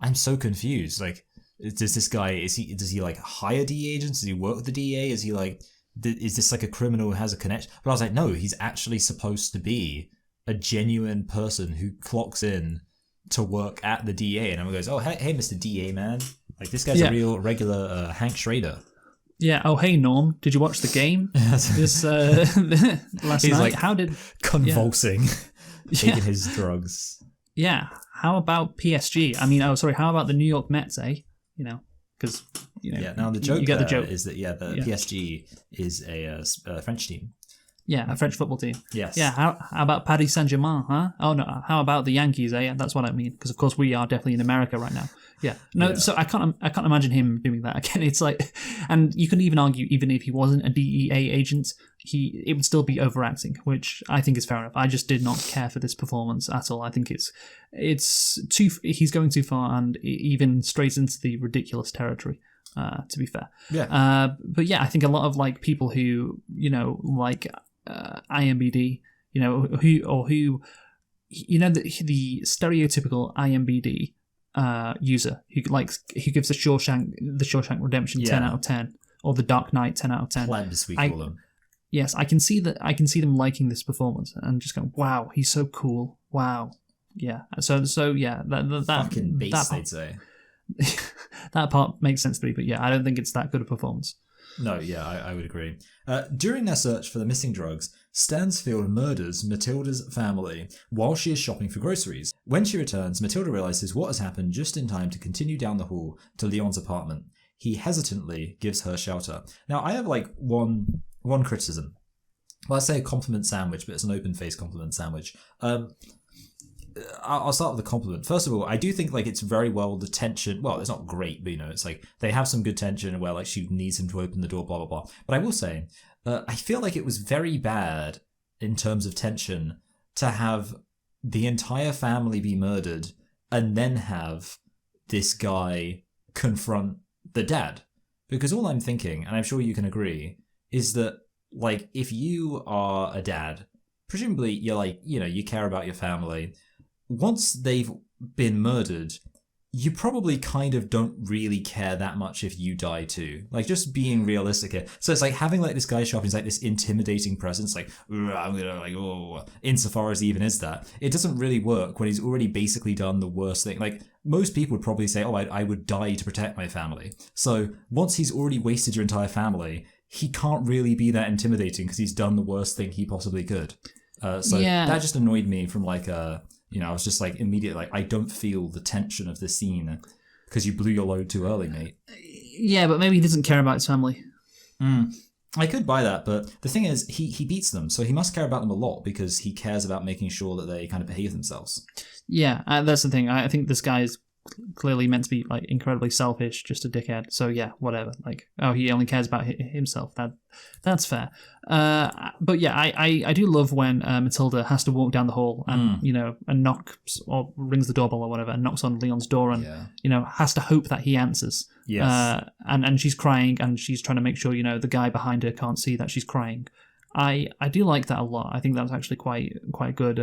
I'm so confused. Like, does this guy does he like hire DEA agents? Does he work with the DEA? Is he like, is this like a criminal who has a connection? But I was like, no, he's actually supposed to be a genuine person who clocks in to work at the DEA, and everyone goes, oh, hey, Mr. DEA man, like, this guy's a real regular Hank Schrader. Yeah. Oh, hey Norm, did you watch the game this last He's night? like How did convulsing, taking his drugs. Yeah. How about PSG? I mean, sorry. How about the New York Mets? Because Yeah. Now the joke, you get the joke. is that PSG is a French team. Yeah, a French football team. Yes. Yeah. How about Paris Saint-Germain? Huh? Oh no. How about the Yankees? That's what I mean. Because of course we are definitely in America right now. Yeah. No. Yeah. So I can't imagine him doing that again. It's like, and you can even argue, even if he wasn't a DEA agent, it would still be overacting, which I think is fair enough. I just did not care for this performance at all. I think it's too. He's going too far, and even straight into the ridiculous territory. To be fair. Yeah. But yeah, I think a lot of like people who like IMBD, who the stereotypical IMBD user who gives the Shawshank Redemption 10 out of 10 or the Dark Knight 10 out of 10. Plebs, we call them. Yes, I can see that. I can see them liking this performance and just going, "Wow, he's so cool! Wow, yeah." So yeah, that fucking beast, they'd say. That part makes sense to me, but yeah, I don't think it's that good a performance. No, yeah, I would agree. During their search for the missing drugs, Stansfield murders Matilda's family while she is shopping for groceries. When she returns, Matilda realizes what has happened just in time to continue down the hall to Leon's apartment. He hesitantly gives her shelter. Now, I have like one criticism. Well, I say a compliment sandwich, but it's an open-faced compliment sandwich. I'll start with a compliment. First of all, I do think like it's very well the tension. Well, it's not great, but it's like they have some good tension where like she needs him to open the door, blah blah blah. But I will say, I feel like it was very bad in terms of tension to have the entire family be murdered and then have this guy confront the dad. Because all I'm thinking, and I'm sure you can agree, is that like if you are a dad, presumably you're like you care about your family. Once they've been murdered, you probably kind of don't really care that much if you die too. Like, just being realistic here. So it's like having like this guy shopping is like this intimidating presence, like, I'm gonna like, oh, insofar as he even is that. It doesn't really work when he's already basically done the worst thing. Like, most people would probably say, oh, I would die to protect my family. So once he's already wasted your entire family, he can't really be that intimidating because he's done the worst thing he possibly could. That just annoyed me from like a... I was just like immediately like, I don't feel the tension of this scene because you blew your load too early, mate. Yeah, but maybe he doesn't care about his family. I could buy that, but the thing is, he beats them, so he must care about them a lot because he cares about making sure that they kind of behave themselves. Yeah, that's the thing. I think this guy is clearly meant to be like incredibly selfish, just a dickhead. So yeah, whatever. Like, oh, he only cares about himself. That's fair. But yeah, I do love when Matilda has to walk down the hall and and knocks or rings the doorbell or whatever and knocks on Leon's door and has to hope that he answers. Yes. And she's crying and she's trying to make sure the guy behind her can't see that she's crying. I do like that a lot. I think that was actually quite a good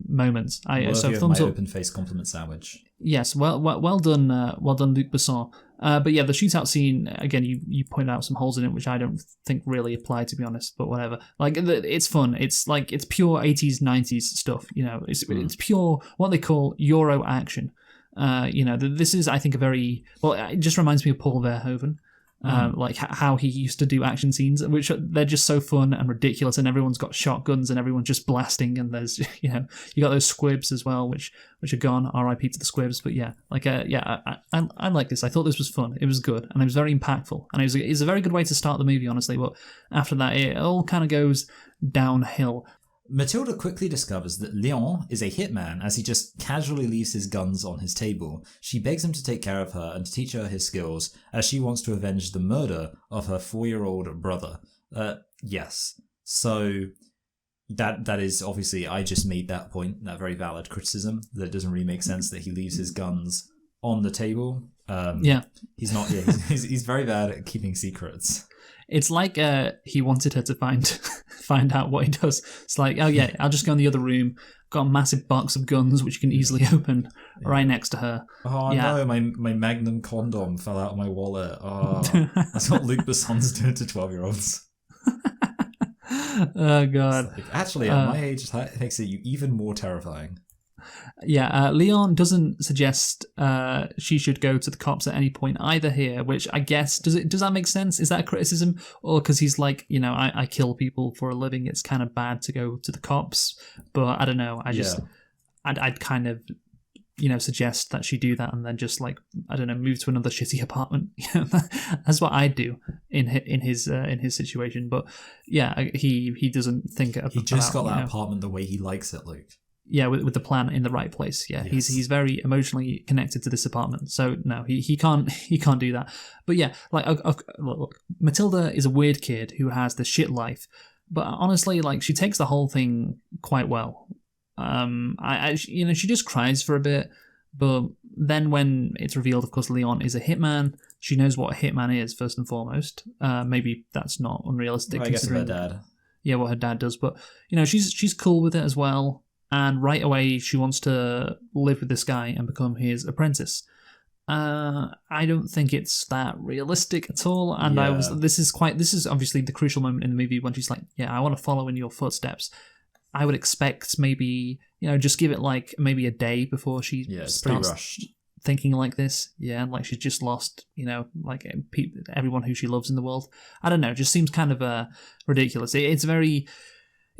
moment. So thumbs up. Open-faced compliment sandwich. Yes, well done, Luc Besson. But yeah, the shootout scene again. You pointed out some holes in it, which I don't think really apply, to be honest. But whatever. Like, it's fun. It's like it's pure 80s, 90s stuff. It's pure what they call Euro action. This is, I think, a very well. It just reminds me of Paul Verhoeven. Like how he used to do action scenes, which they're just so fun and ridiculous, and everyone's got shotguns and everyone's just blasting, and there's you got those squibs as well, which are gone. R.I.P. to the squibs, but yeah, like I like this. I thought this was fun. It was good, and it was very impactful, and it's a very good way to start the movie, honestly. But after that, it all kind of goes downhill. Matilda quickly discovers that Léon is a hitman as he just casually leaves his guns on his table. She begs him to take care of her and to teach her his skills as she wants to avenge the murder of her 4-year-old brother. Yes. So that is obviously, I just made that point, that very valid criticism, that it doesn't really make sense that he leaves his guns on the table. He's not, he's very bad at keeping secrets. It's like he wanted her to find out what he does. It's like, oh yeah, I'll just go in the other room. Got a massive box of guns which you can easily open right next to her. Oh no, my Magnum condom fell out of my wallet. Oh, that's what Luc Besson's doing to 12-year-olds. Oh god. Actually, at my age, that makes it even more terrifying. Leon doesn't suggest she should go to the cops at any point either here, which I guess, does that make sense? Is that a criticism? Or because he's like, I kill people for a living, it's kind of bad to go to the cops. But I don't know, I'd kind of, suggest that she do that and then just like, I don't know, move to another shitty apartment. That's what I'd do in his situation. But yeah, he doesn't think about. He just got that apartment the way he likes it, Luke. Yeah, with the plan in the right place. Yeah, yes. He's very emotionally connected to this apartment. So no, he can't do that. But yeah, like look, Matilda is a weird kid who has the shit life. But honestly, like she takes the whole thing quite well. She just cries for a bit, but then when it's revealed, of course, Léon is a hitman. She knows what a hitman is first and foremost. Maybe that's not unrealistic. I guess her dad. Yeah, what her dad does, but she's cool with it as well. And right away, she wants to live with this guy and become his apprentice. I don't think it's that realistic at all. And this is obviously the crucial moment in the movie when she's like, "Yeah, I want to follow in your footsteps." I would expect maybe, just give it like maybe a day before she starts thinking like this. Yeah, like she's just lost, like everyone who she loves in the world. I don't know, it just seems kind of ridiculous.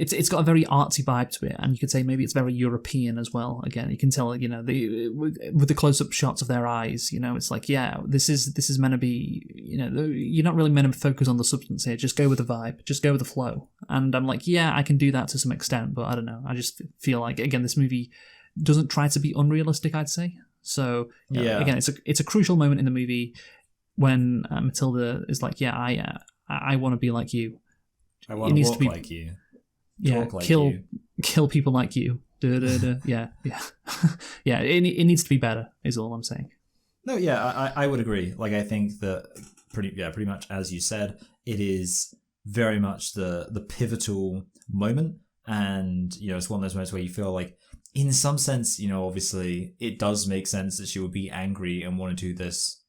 It's got a very artsy vibe to it, and you could say maybe it's very European as well. Again, you can tell, with the close-up shots of their eyes, it's like, yeah, this is meant to be, you're not really meant to focus on the substance here. Just go with the vibe, just go with the flow. And I'm like, yeah, I can do that to some extent, but I don't know. I just feel like, again, this movie doesn't try to be unrealistic, I'd say. So again, it's a crucial moment in the movie when Matilda is like, yeah, I want to be like you. I want to walk like you. Yeah, like kill people like you. Yeah. Yeah, it needs to be better, is all I'm saying. No, yeah, I would agree. Like, I think that pretty much as you said, it is very much the pivotal moment, and it's one of those moments where you feel like, in some sense, obviously, it does make sense that she would be angry and want to do this.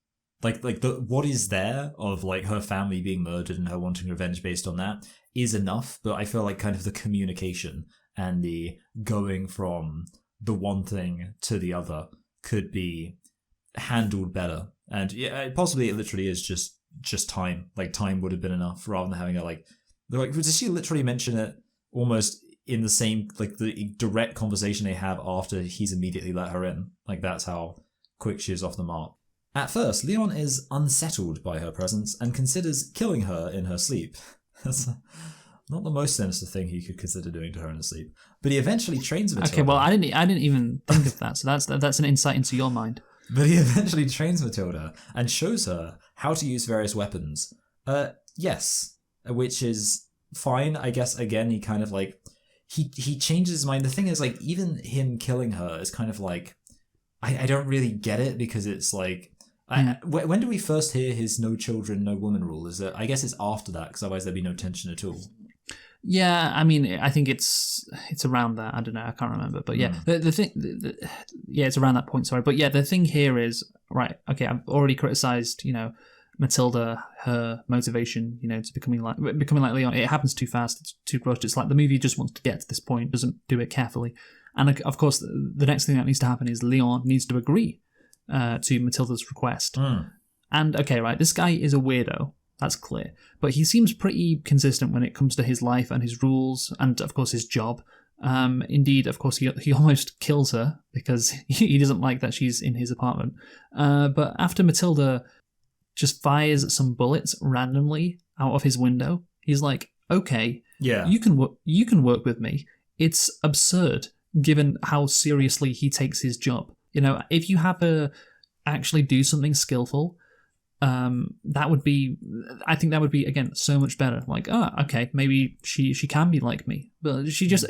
Like what is there of like her family being murdered and her wanting revenge based on that is enough, but I feel like kind of the communication and the going from the one thing to the other could be handled better. And yeah, possibly it literally is just time. Like, time would have been enough rather than having did she literally mention it almost in the same, like the direct conversation they have after he's immediately let her in? Like, that's how quick she is off the mark. At first, Léon is unsettled by her presence and considers killing her in her sleep. That's not the most sinister thing he could consider doing to her in her sleep. But he eventually trains Matilda. Okay, well, I didn't even think of that, so that's an insight into your mind. But he eventually trains Matilda and shows her how to use various weapons. Yes, which is fine, I guess. Again, he kind of like he changes his mind. The thing is, like, even him killing her is kind of like, I don't really get it, because it's like, when do we first hear his no children, no woman rule? Is it? I guess it's after that, because otherwise there'd be no tension at all. Yeah, I mean, I think it's around that. I don't know, I can't remember, but yeah, the thing, it's around that point. Sorry, but yeah, the thing here is, right. Okay, I've already criticized, Matilda, her motivation, to becoming like Léon. It happens too fast. It's too rushed. It's like the movie just wants to get to this point, doesn't do it carefully, and of course, the next thing that needs to happen is Léon needs to agree to Matilda's request. And okay, right, this guy is a weirdo, that's clear, but he seems pretty consistent when it comes to his life and his rules, and of course his job. Indeed, of course, he almost kills her because he doesn't like that she's in his apartment. But after Matilda just fires some bullets randomly out of his window, he's like, okay, yeah, you can work with me. It's absurd given how seriously he takes his job. If you have her actually do something skillful, that would be, I think that would be, again, so much better. Like, okay, maybe she can be like me, but she just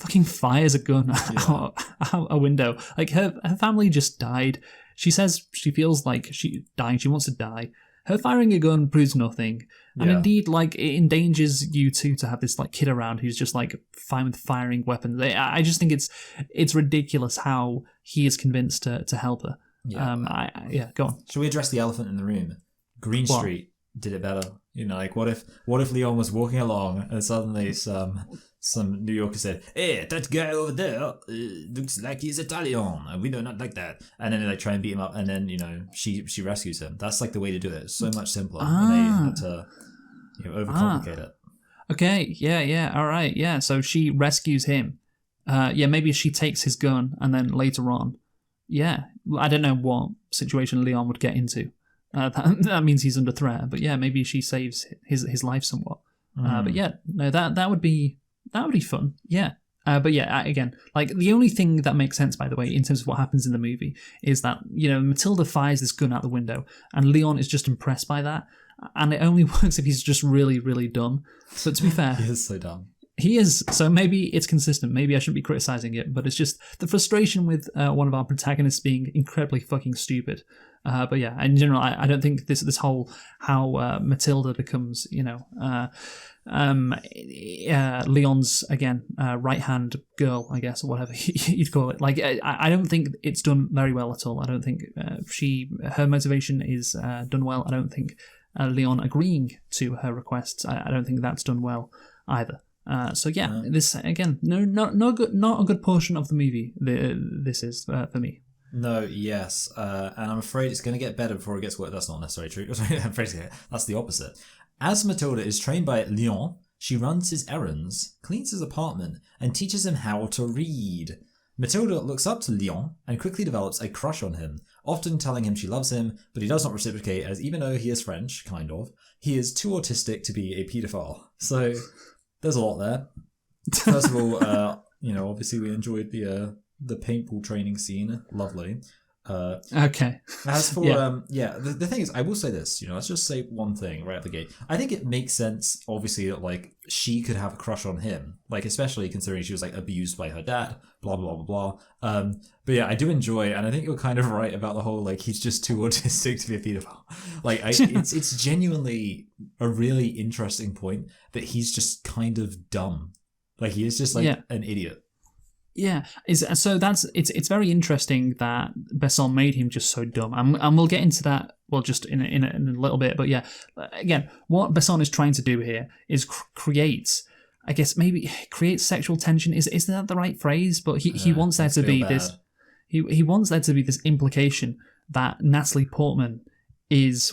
fucking fires a gun out a window. Like, her family just died. She says she feels like she's dying. She wants to die. Her firing a gun proves nothing. And indeed, like, it endangers you too to have this like kid around who's just like fine with firing weapons. I just think it's ridiculous how he is convinced to help her. Go on. Should we address the elephant in the room? Green Street did it better. Like, what if Léon was walking along and suddenly some some New Yorker said, "Hey, that guy over there looks like he's Italian, and we do not like that." And then they like try and beat him up, and then she rescues him. That's like the way to do it. It's so much simpler. And they had to overcomplicate it. Okay, yeah, all right, yeah. So she rescues him. Maybe she takes his gun, and then later on, I don't know what situation Léon would get into. That means he's under threat. But yeah, maybe she saves his life somewhat. But yeah, no, that would be fun. Yeah. But yeah, again, like the only thing that makes sense, by the way, in terms of what happens in the movie, is that Matilda fires this gun out the window, and Léon is just impressed by that, and it only works if he's just really, really dumb. But to be fair, he is so dumb. He is, so maybe it's consistent. Maybe I shouldn't be criticizing it, but it's just the frustration with one of our protagonists being incredibly fucking stupid. But yeah, in general, I don't think this whole how Matilda becomes, Leon's again right-hand girl, I guess, or whatever you'd call it. Like, I don't think it's done very well at all. I don't think her motivation is done well. I don't think Léon agreeing to her requests, I don't think that's done well either. This again, not a good portion of the movie. This is for me. No, yes, and I'm afraid it's going to get better before it gets worse. That's not necessarily true. I'm afraid that's the opposite. As Matilda is trained by Léon, she runs his errands, cleans his apartment, and teaches him how to read. Matilda looks up to Léon and quickly develops a crush on him, often telling him she loves him, but he does not reciprocate, as even though he is French, kind of, he is too autistic to be a paedophile. So there's a lot there. First of all, obviously we enjoyed the paintball training scene. Lovely. Okay. As for the thing is, I will say this. Let's just say one thing right at the gate. I think it makes sense, obviously, that like she could have a crush on him, like especially considering she was like abused by her dad. Blah blah blah blah. But yeah, I do enjoy, and I think you're kind of right about the whole like he's just too autistic to be a pedophile. Like it's genuinely a really interesting point that he's just kind of dumb. Like he is just like an idiot. Yeah, so it's very interesting that Besson made him just so dumb, and we'll get into that just in a little bit. But yeah, again, what Besson is trying to do here is create sexual tension. Is that the right phrase? But he wants there to be this. He wants there to be this implication that Natalie Portman is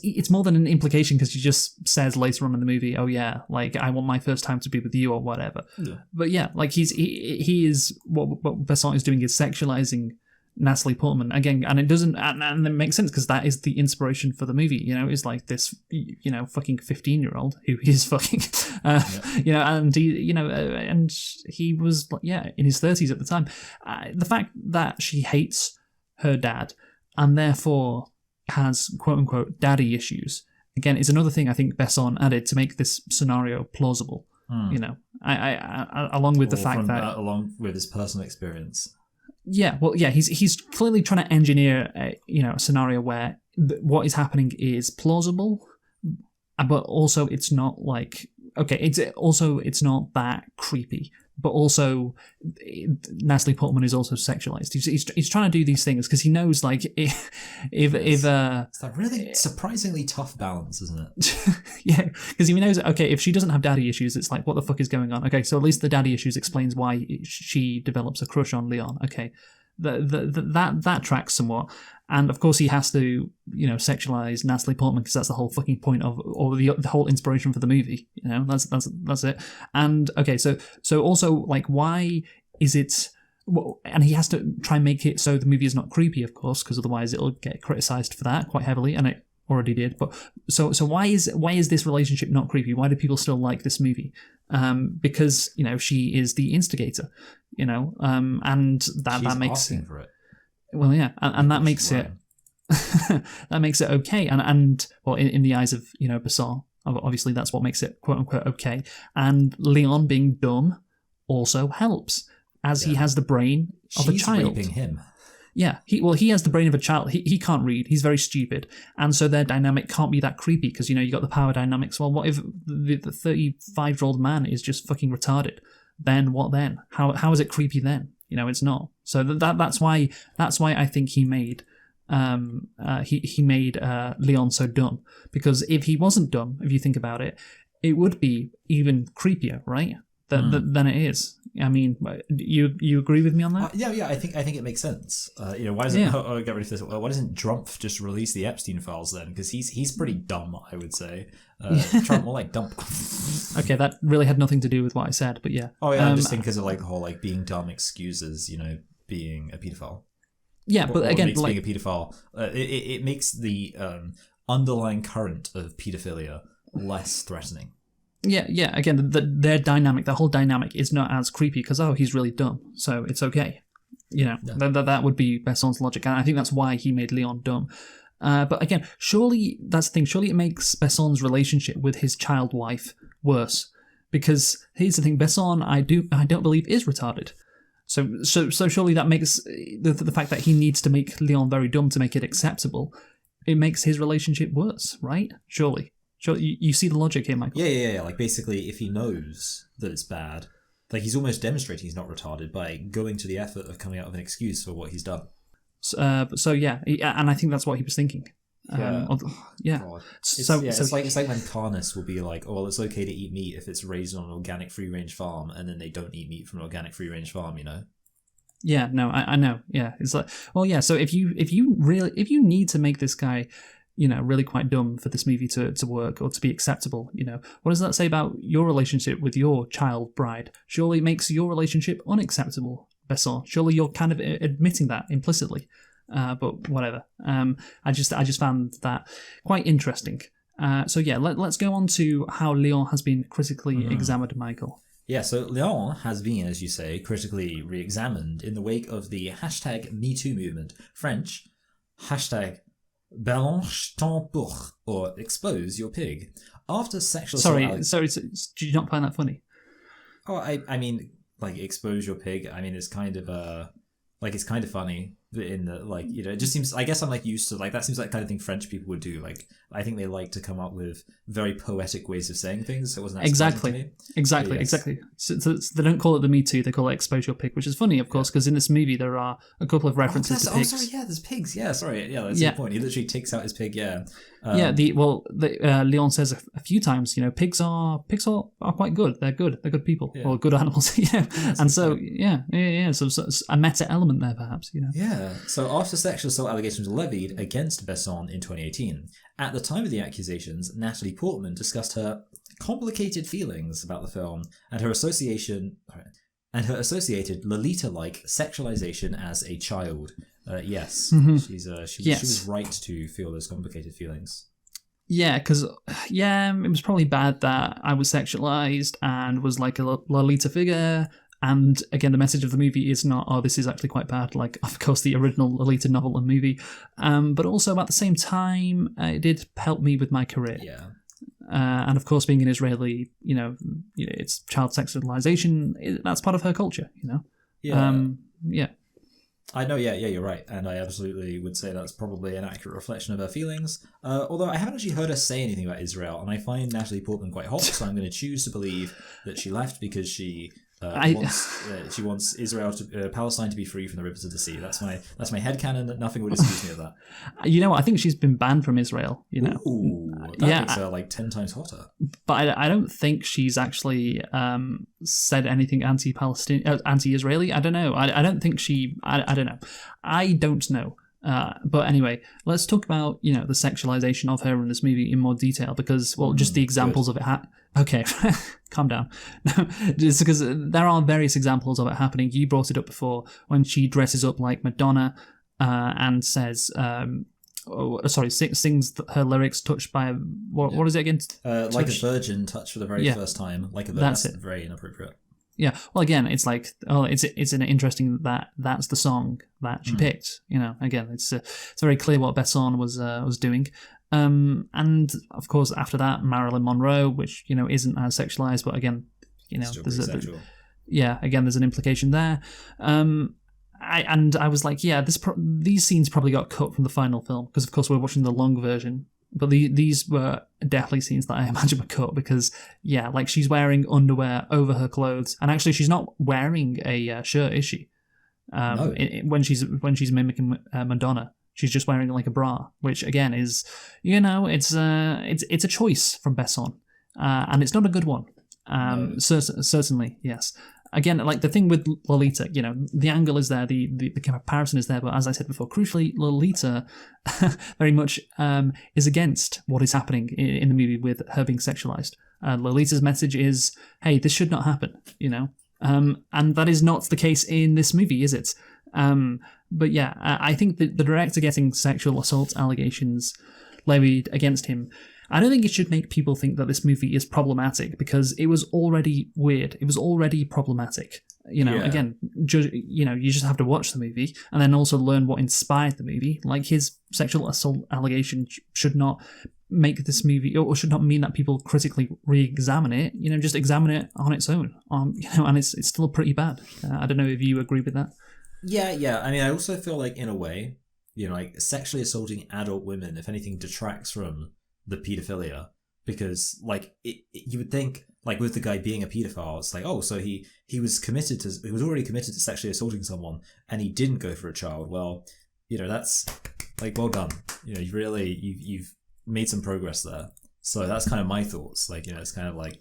it's more than an implication because she just says later on in the movie, "Oh yeah, like I want my first time to be with you" or whatever. Yeah. But yeah, like he is what Besson is doing is sexualizing Natalie Portman again, and it doesn't, and it makes sense because that is the inspiration for the movie. It's like this, fucking 15-year-old who is fucking, and he, and he was in his 30s at the time. The fact that she hates her dad and therefore has quote-unquote daddy issues, again, is another thing I think Besson added to make this scenario plausible. I along with the fact that... along with his personal experience. Yeah, he's clearly trying to engineer a scenario where what is happening is plausible, but also it's not like... Okay, it's not that creepy. But also, Natalie Portman is also sexualized. He's trying to do these things because he knows, like, if it's that really surprisingly tough balance, isn't it? Yeah, because he knows, okay, if she doesn't have daddy issues, it's like, what the fuck is going on? Okay, so at least the daddy issues explains why she develops a crush on Léon. Okay, that tracks somewhat. And of course, he has to, sexualize Natalie Portman because that's the whole fucking point of, or the whole inspiration for the movie. That's it. And okay, so also like, why is it? And he has to try and make it so the movie is not creepy, of course, because otherwise it'll get criticized for that quite heavily, and it already did. But so why is this relationship not creepy? Why do people still like this movie? Because she is the instigator, and that makes it. For it. Well, yeah, and that makes it that makes it okay, and well, in the eyes of Besson, obviously that's what makes it quote unquote okay. And Léon being dumb also helps, as he has the brain of a child. She's raping him. Yeah, he has the brain of a child. He can't read. He's very stupid, and so their dynamic can't be that creepy because you got the power dynamics. Well, what if the 35-year-old man is just fucking retarded? Then what? Then how is it creepy then? It's not. So that's why I think he made Léon so dumb, because if he wasn't dumb, if you think about it, it would be even creepier, right? Than it is. I mean, you agree with me on that? Yeah. I think it makes sense. Why doesn't get ready for this? Why doesn't Drumpf just release the Epstein files then? Because he's pretty dumb, I would say. Trump more like dump. Okay, that really had nothing to do with what I said, but yeah. Oh yeah, I'm just thinking because of like the whole like being dumb excuses, being a pedophile. Yeah, but again, makes being a pedophile, it makes the underlying current of pedophilia less threatening. Yeah. Again, their dynamic, the whole dynamic is not as creepy because he's really dumb, so it's okay. That would be Besson's logic, and I think that's why he made Léon dumb. But again, surely that's the thing. Surely it makes Besson's relationship with his child wife worse, because here's the thing: Besson, I don't believe, is retarded. So surely that makes the fact that he needs to make Léon very dumb to make it acceptable. It makes his relationship worse, right? Surely. You see the logic here, Michael? Yeah. Like, basically, if he knows that it's bad, like, he's almost demonstrating he's not retarded by going to the effort of coming out with an excuse for what he's done. So yeah, and I think that's what he was thinking. Yeah. It's like when carnists will be like, oh, well, it's okay to eat meat if it's raised on an organic free-range farm, and then they don't eat meat from an organic free-range farm, Yeah, no, I know. Yeah, it's like, well, yeah. So if you need to make this guy, really quite dumb for this movie to work or to be acceptable, what does that say about your relationship with your child bride? Surely it makes your relationship unacceptable, Besson. Surely you're kind of admitting that implicitly. But whatever. I just found that quite interesting. So yeah, let's go on to how Léon has been critically examined, Michael. Yeah, so Léon has been, as you say, critically re-examined in the wake of the #MeToo movement, French, #Balance ton pour, or expose your pig. After sexual assault... Sorry, did you not find that funny? Oh, I mean, like, expose your pig, I mean, it's kind of, it's kind of funny. In the it just seems, I guess I'm used to that seems like the kind of thing French people would do. I think they like to come up with very poetic ways of saying things. So it wasn't exactly. So they don't call it the Me Too, they call it expose your pig, which is funny, of course, because in this movie there are a couple of references to pigs. Oh, sorry, yeah, there's pigs. Yeah, sorry, yeah, that's the point. He literally takes out his pig. Yeah, Léon says a few times, pigs are quite good. They're good people, or good animals. And so so a meta element there, perhaps. Yeah. So after sexual assault allegations were levied against Besson in 2018, at the time of the accusations, Natalie Portman discussed her complicated feelings about the film and her associated Lolita-like sexualization as a child. Yes, she was right to feel those complicated feelings. Yeah, because it was probably bad that I was sexualized and was like a Lolita figure. And again, the message of the movie is not, this is actually quite bad, like, of course, the original Lolita novel and movie. But also, at the same time, it did help me with my career. Yeah. And of course, being an Israeli, it's child sexualization, that's part of her culture, Yeah. Yeah. I know, yeah, you're right. And I absolutely would say that's probably an accurate reflection of her feelings. Although I haven't actually heard her say anything about Israel, and I find Natalie Portman quite hot, so I'm going to choose to believe that she left because she wants Israel Palestine to be free from the rivers of the sea. That's my headcanon. That nothing would excuse me of that. I think she's been banned from Israel. Ooh, that makes her 10 times hotter. But I don't think she's actually said anything anti-Israeli. I don't know. I don't think she. I don't know. I don't know. But anyway, let's talk about the sexualization of her in this movie in more detail, because just the examples of it. Okay, calm down. No, just because there are various examples of it happening. You brought it up before when she dresses up like Madonna and says, sings her lyrics touched by what is it again? Like a virgin touched for the very first time. Like a virgin. That's very inappropriate. Yeah, well, again, it's like, it's an interesting that's the song that she picked. Again, it's very clear what Besson was doing. And of course, after that, Marilyn Monroe, which isn't as sexualized, but again, there's there's an implication there. I was like, these scenes probably got cut from the final film, because of course we're watching the long version. But these were definitely scenes that I imagine were cut, because, she's wearing underwear over her clothes. And actually, she's not wearing a shirt, is she? No. When she's mimicking Madonna, she's just wearing like a bra, which again is, it's a choice from Besson. and it's not a good one. No. Certainly, yes. Again, like the thing with Lolita, the angle is there, the comparison is there, but as I said before, crucially, Lolita very much is against what is happening in the movie with her being sexualized. Lolita's message is, hey, this should not happen, and that is not the case in this movie, is it? But yeah, I think the director getting sexual assault allegations levied against him, I don't think it should make people think that this movie is problematic, because it was already weird. It was already problematic. Again, you just have to watch the movie and then also learn what inspired the movie. Like, his sexual assault allegation should not make this movie, or should not mean that people critically re-examine it. Just examine it on its own. And it's still pretty bad. I don't know if you agree with that. Yeah. I mean, I also feel like, in a way, like, sexually assaulting adult women, if anything, detracts from the paedophilia, because, like, you would think, like, with the guy being a paedophile, it's like, oh, so he was already committed to sexually assaulting someone, and he didn't go for a child. Well, that's, like, well done. You've made some progress there. So that's kind of my thoughts. Like, it's kind of like,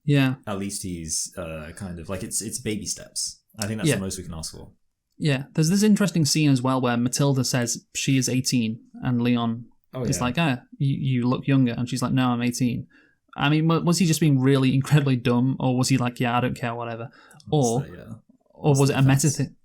yeah, at least he's kind of like, it's baby steps. I think that's the most we can ask for. Yeah, there's this interesting scene as well where Matilda says she is 18, and Leon is like, you look younger, and she's like, no, I'm 18. I mean, was he just being really incredibly dumb, or was he like, yeah, I don't care, whatever? Or was it a meta thing?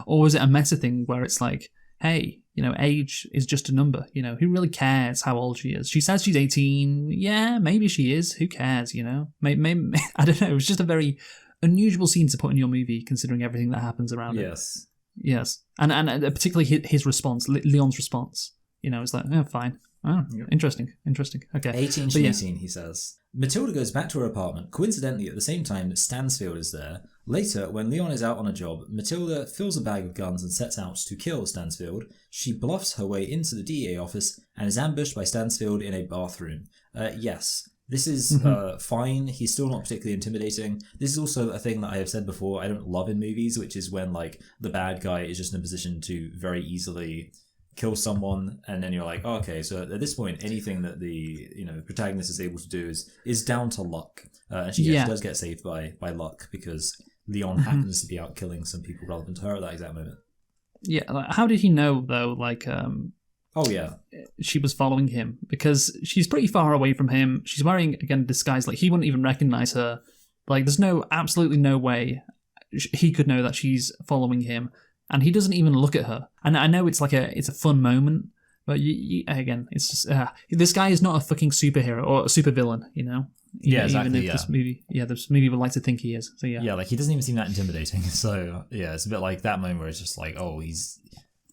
Or was it a meta thing where it's like, hey, age is just a number. Who really cares how old she is? She says she's 18. Yeah, maybe she is. Who cares? Maybe I don't know. It was just a very unusual scene to put in your movie, considering everything that happens around it. Yes, and particularly his response, Leon's response. It's like, oh, fine. Oh, interesting. Okay. 18, 18, he says. Matilda goes back to her apartment, coincidentally at the same time that Stansfield is there. Later, when Leon is out on a job, Matilda fills a bag of guns and sets out to kill Stansfield. She bluffs her way into the DEA office and is ambushed by Stansfield in a bathroom. Yes, this is fine. He's still not particularly intimidating. This is also a thing that I have said before I don't love in movies, which is when, like, the bad guy is just in a position to very easily kill someone, and then you're like, oh, okay, so at this point, anything that the protagonist is able to do is down to luck. And she does get saved by luck, because Leon happens to be out killing some people relevant to her at that exact moment. Yeah, how did he know, though? Like, she was following him, because she's pretty far away from him. She's wearing, again, a disguise. Like, he wouldn't even recognize her. Like, there's absolutely no way he could know that she's following him. And he doesn't even look at her. And I know it's a fun moment, but again, it's just, this guy is not a fucking superhero or a supervillain, Yeah, exactly. Even if this movie would like to think he is. So yeah. Yeah, like, he doesn't even seem that intimidating. So yeah, it's a bit like that moment where it's just like, oh,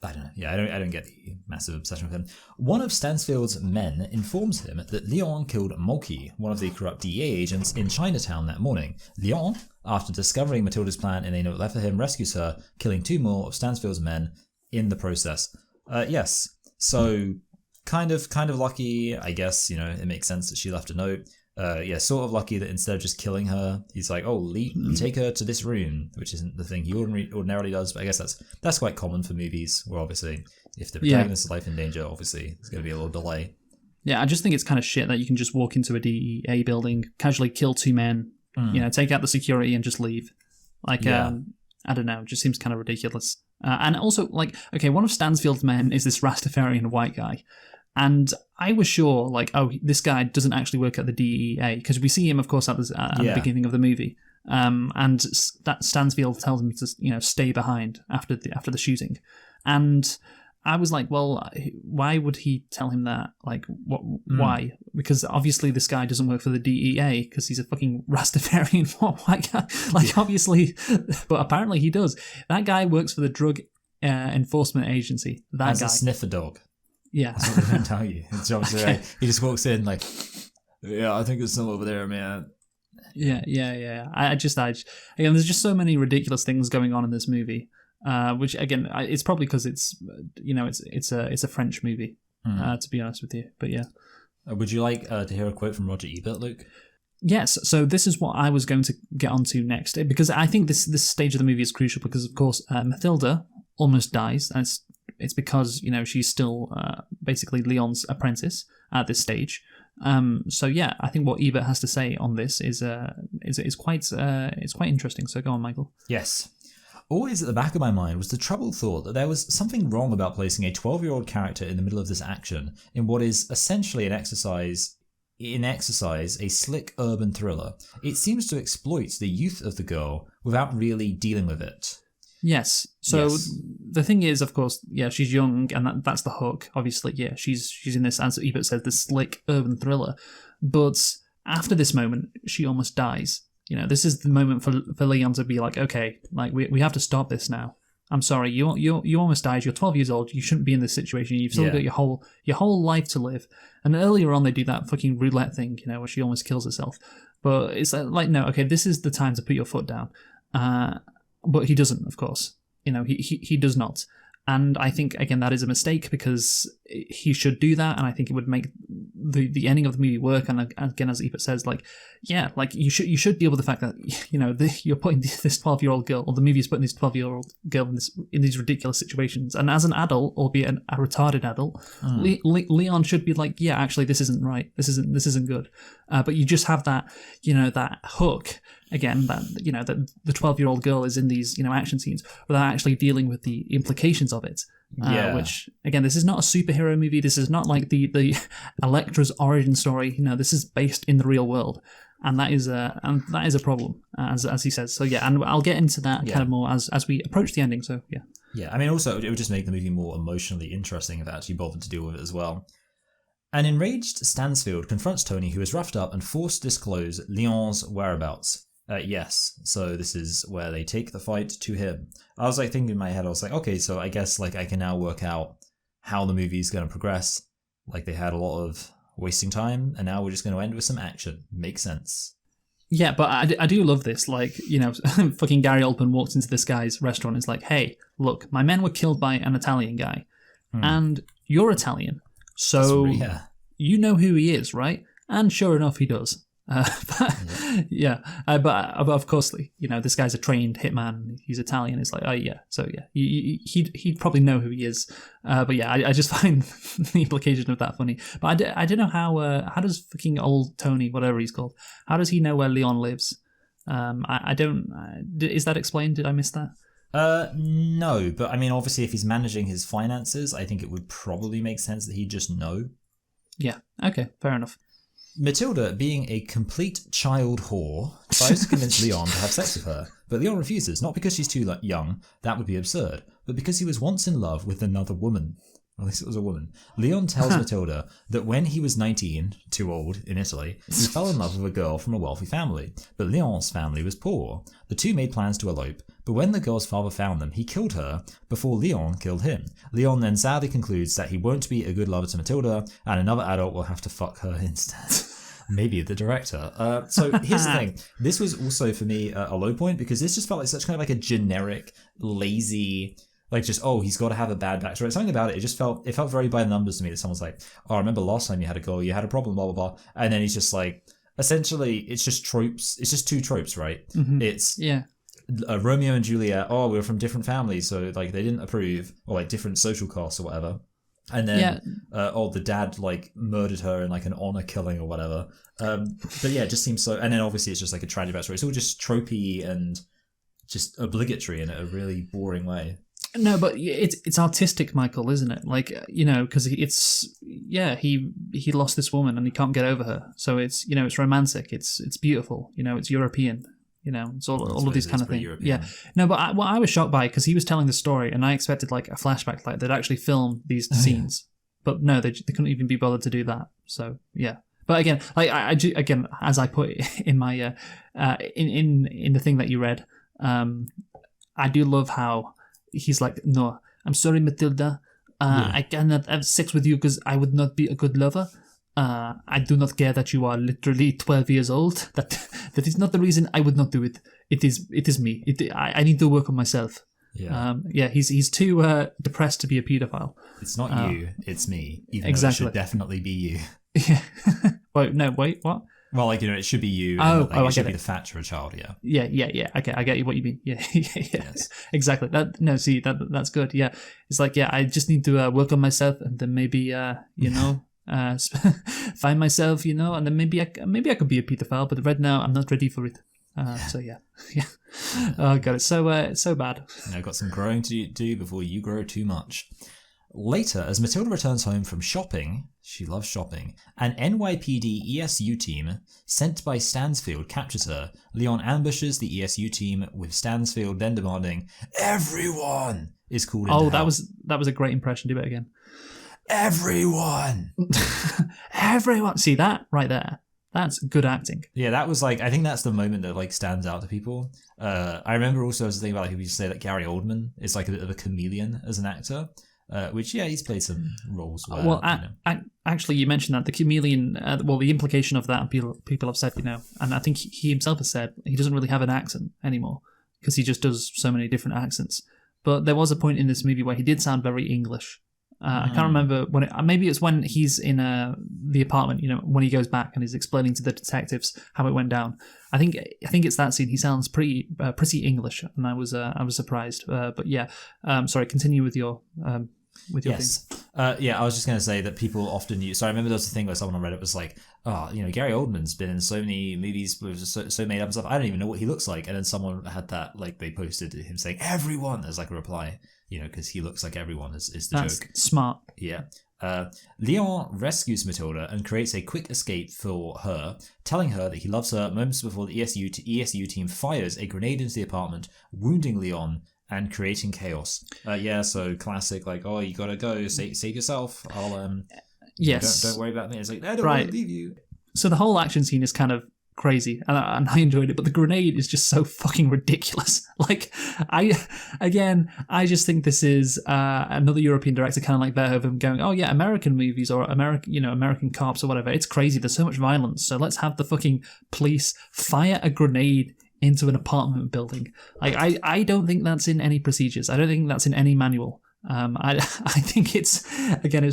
I don't know. Yeah, I don't get the massive obsession with him. One of Stansfield's men informs him that Léon killed Mulkey, one of the corrupt DEA agents, in Chinatown that morning. Léon, after discovering Matilda's plan in a note left for him, rescues her, killing 2 more of Stansfield's men in the process. Yes, so kind of lucky, I guess. It makes sense that she left a note. Sort of lucky that instead of just killing her, he's like, oh, take her to this room, which isn't the thing he ordinarily does, but I guess that's quite common for movies, where obviously if the protagonist's life in danger, obviously there's going to be a little delay. Yeah, I just think it's kind of shit that you can just walk into a DEA building, casually kill 2 men, take out the security and just leave. Like, I don't know, it just seems kind of ridiculous. And also, like, okay, one of Stansfield's men is this Rastafarian white guy. And I was sure, like, oh, this guy doesn't actually work at the DEA, because we see him, of course, at the beginning of the movie. And that Stansfield tells him to, stay behind after the shooting. And I was like, well, why would he tell him that? Like, why? Because obviously this guy doesn't work for the DEA, because he's a fucking Rastafarian white guy. Like, obviously, but apparently he does. That guy works for the Drug Enforcement Agency. As a sniffer dog. Yeah. That's what they're going to tell you. It's obviously okay. He just walks in like, yeah, I think there's some over there, man. Yeah. Again, there's just so many ridiculous things going on in this movie, which, again, it's probably because it's a French movie, to be honest with you. But yeah. Would you like to hear a quote from Roger Ebert, Luke? Yes, so this is what I was going to get onto next, because I think this stage of the movie is crucial, because, of course, Matilda almost dies, and it's because, she's still basically Leon's apprentice at this stage. So yeah, I think what Ebert has to say on this is quite interesting. So go on, Michael. Yes. Always at the back of my mind was the troubled thought that there was something wrong about placing a 12-year-old character in the middle of this action in what is essentially a slick urban thriller. It seems to exploit the youth of the girl without really dealing with it. Yes. So the thing is, of course, yeah, she's young, and that's the hook. Obviously, yeah, she's in this, as Ebert says, this slick urban thriller. But after this moment, she almost dies. You know, this is the moment for Léon to be like, okay, like we have to stop this now. I'm sorry, you almost died. You're 12 years old. You shouldn't be in this situation. You've still got your whole life to live. And earlier on, they do that fucking roulette thing, you know, where she almost kills herself. But it's like no, okay, this is the time to put your foot down. But he doesn't, of course. You know, he does not. And I think, again, that is a mistake because he should do that, and I think it would make the ending of the movie work. And again, as Ebert says, like, yeah, like you should deal with the fact that, you know, you're putting this 12-year-old girl, or the movie is putting this 12-year-old girl in these ridiculous situations. And as an adult, albeit a retarded adult, Léon should be like, yeah, actually, this isn't right. This isn't good. But you just have that, you know, that hook. Again, that, you know, that the 12-year-old girl is in these, you know, action scenes without actually dealing with the implications of it. Which, again, this is not a superhero movie. This is not like the Elektra's origin story. You know, this is based in the real world, and that is a problem, as he says. So yeah, and I'll get into that kind of more as we approach the ending. So yeah. Yeah, I mean, also it would just make the movie more emotionally interesting if it actually bothered to deal with it as well. An enraged Stansfield confronts Tony, who is roughed up and forced to disclose Léon's whereabouts. Yes, so this is where they take the fight to him. I was like thinking in my head, I was like, okay, so I guess like I can now work out how the movie's going to progress. Like they had a lot of wasting time, and now we're just going to end with some action. Makes sense. Yeah, but I do love this. Like, you know, fucking Gary Oldman walks into this guy's restaurant and is like, hey, look, my men were killed by an Italian guy, and you're Italian, so you know who he is, right? And sure enough, he does. But of course, you know, this guy's a trained hitman. He's Italian. It's like, oh yeah, so yeah, he'd probably know who he is. But yeah, I just find the implication of that funny. But I don't know how does fucking old Tony, whatever he's called, how does he know where Léon lives? I don't. Is that explained? Did I miss that? No, but I mean, obviously, if he's managing his finances, I think it would probably make sense that he'd just know. Yeah. Okay. Fair enough. Matilda, being a complete child whore, tries to convince Léon to have sex with her, but Léon refuses, not because she's too young, that would be absurd, but because he was once in love with another woman. Or at least it was a woman. Léon tells Matilda that when he was 19, too old, in Italy, he fell in love with a girl from a wealthy family, but Léon's family was poor. The two made plans to elope, but when the girl's father found them, he killed her before Léon killed him. Léon then sadly concludes that he won't be a good lover to Matilda, and another adult will have to fuck her instead. Maybe the director. So here's the thing. This was also, for me, a low point, because this just felt like such kind of like a generic, lazy, like just, oh, he's got to have a bad backstory. Something about it, it felt very by the numbers to me, that someone's like, oh, I remember last time you had a girl, you had a problem, blah, blah, blah. And then he's just like, essentially, it's just tropes. It's just two tropes, right? Mm-hmm. It's Romeo and Juliet, oh, we were from different families, so like they didn't approve, or like different social costs or whatever. And then, the dad like murdered her in like an honor killing or whatever. But yeah, it just seems so. And then obviously it's just like a tragic backstory. It's all just tropey and just obligatory in a really boring way. No, but it's artistic, Michael, isn't it? Like, you know, because he lost this woman and he can't get over her. So it's, you know, it's romantic. It's beautiful. You know, it's European. You know, it's all of these kind of things. Yeah. No, but I was shocked by it because he was telling the story and I expected like a flashback, like they'd actually film these scenes. But no, they couldn't even be bothered to do that. So, yeah. But again, like again, as I put in my in the thing that you read, I do love how he's like, no, I'm sorry, Matilda. I cannot have sex with you because I would not be a good lover. I do not care that you are literally 12 years old. That is not the reason I would not do it. It is me. I need to work on myself. Yeah. He's too depressed to be a paedophile. It's not you. It's me. Even though it should definitely be you. Yeah. Wait, what? Well, like, you know, it should be you. It should be the fact you're a child. Yeah. Yeah. Okay, I get what you mean. Yeah. Yes. Exactly. That's good. Yeah. It's like, yeah, I just need to work on myself, and then maybe, you know. find myself, and then maybe I could be a pedophile, but right now I'm not ready for it. So yeah. Oh god, it's so bad. Got some growing to do before you grow too much. Later, as Matilda returns home from shopping, she loves shopping, an NYPD ESU team sent by Stansfield captures her. Léon ambushes the ESU team, with Stansfield then demanding, "Everyone is called into help." that was a great impression. Do it again. Everyone! Everyone! See that right there? That's good acting. Yeah, that was I think that's the moment that stands out to people. I remember also as a thing about people used to say that Gary Oldman is a bit of a chameleon as an actor. Which, he's played some roles. Where, actually, you mentioned that the chameleon. The implication of that, people have said, and I think he himself has said he doesn't really have an accent anymore because he just does so many different accents. But there was a point in this movie where he did sound very English. I can't remember when. Maybe it's when he's in the apartment. When he goes back and is explaining to the detectives how it went down. I think it's that scene. He sounds pretty English, and I was surprised. But yeah, sorry. Continue with your. Yes. thing. I was just going to say that people often use. So I remember there was a thing where someone on Reddit was like, Gary Oldman's been in so many movies with so made up stuff. I don't even know what he looks like. And then someone had that, they posted him saying everyone as a reply, because he looks like everyone is the That's joke. Smart. Yeah. Léon rescues Matilda and creates a quick escape for her, telling her that he loves her moments before the ESU team fires a grenade into the apartment, wounding Léon and creating chaos. So classic, you gotta go, save yourself. I'll yes. Don't worry about me. It's I don't want to leave you. So the whole action scene is kind of crazy, and I enjoyed it, but the grenade is just so fucking ridiculous. I just think this is another European director, kind of like Verhoeven, going, oh yeah, American movies or American cops or whatever. It's crazy. There's so much violence, so let's have the fucking police fire a grenade into an apartment building. I don't think that's in any procedures. I don't think that's in any manual. I think it's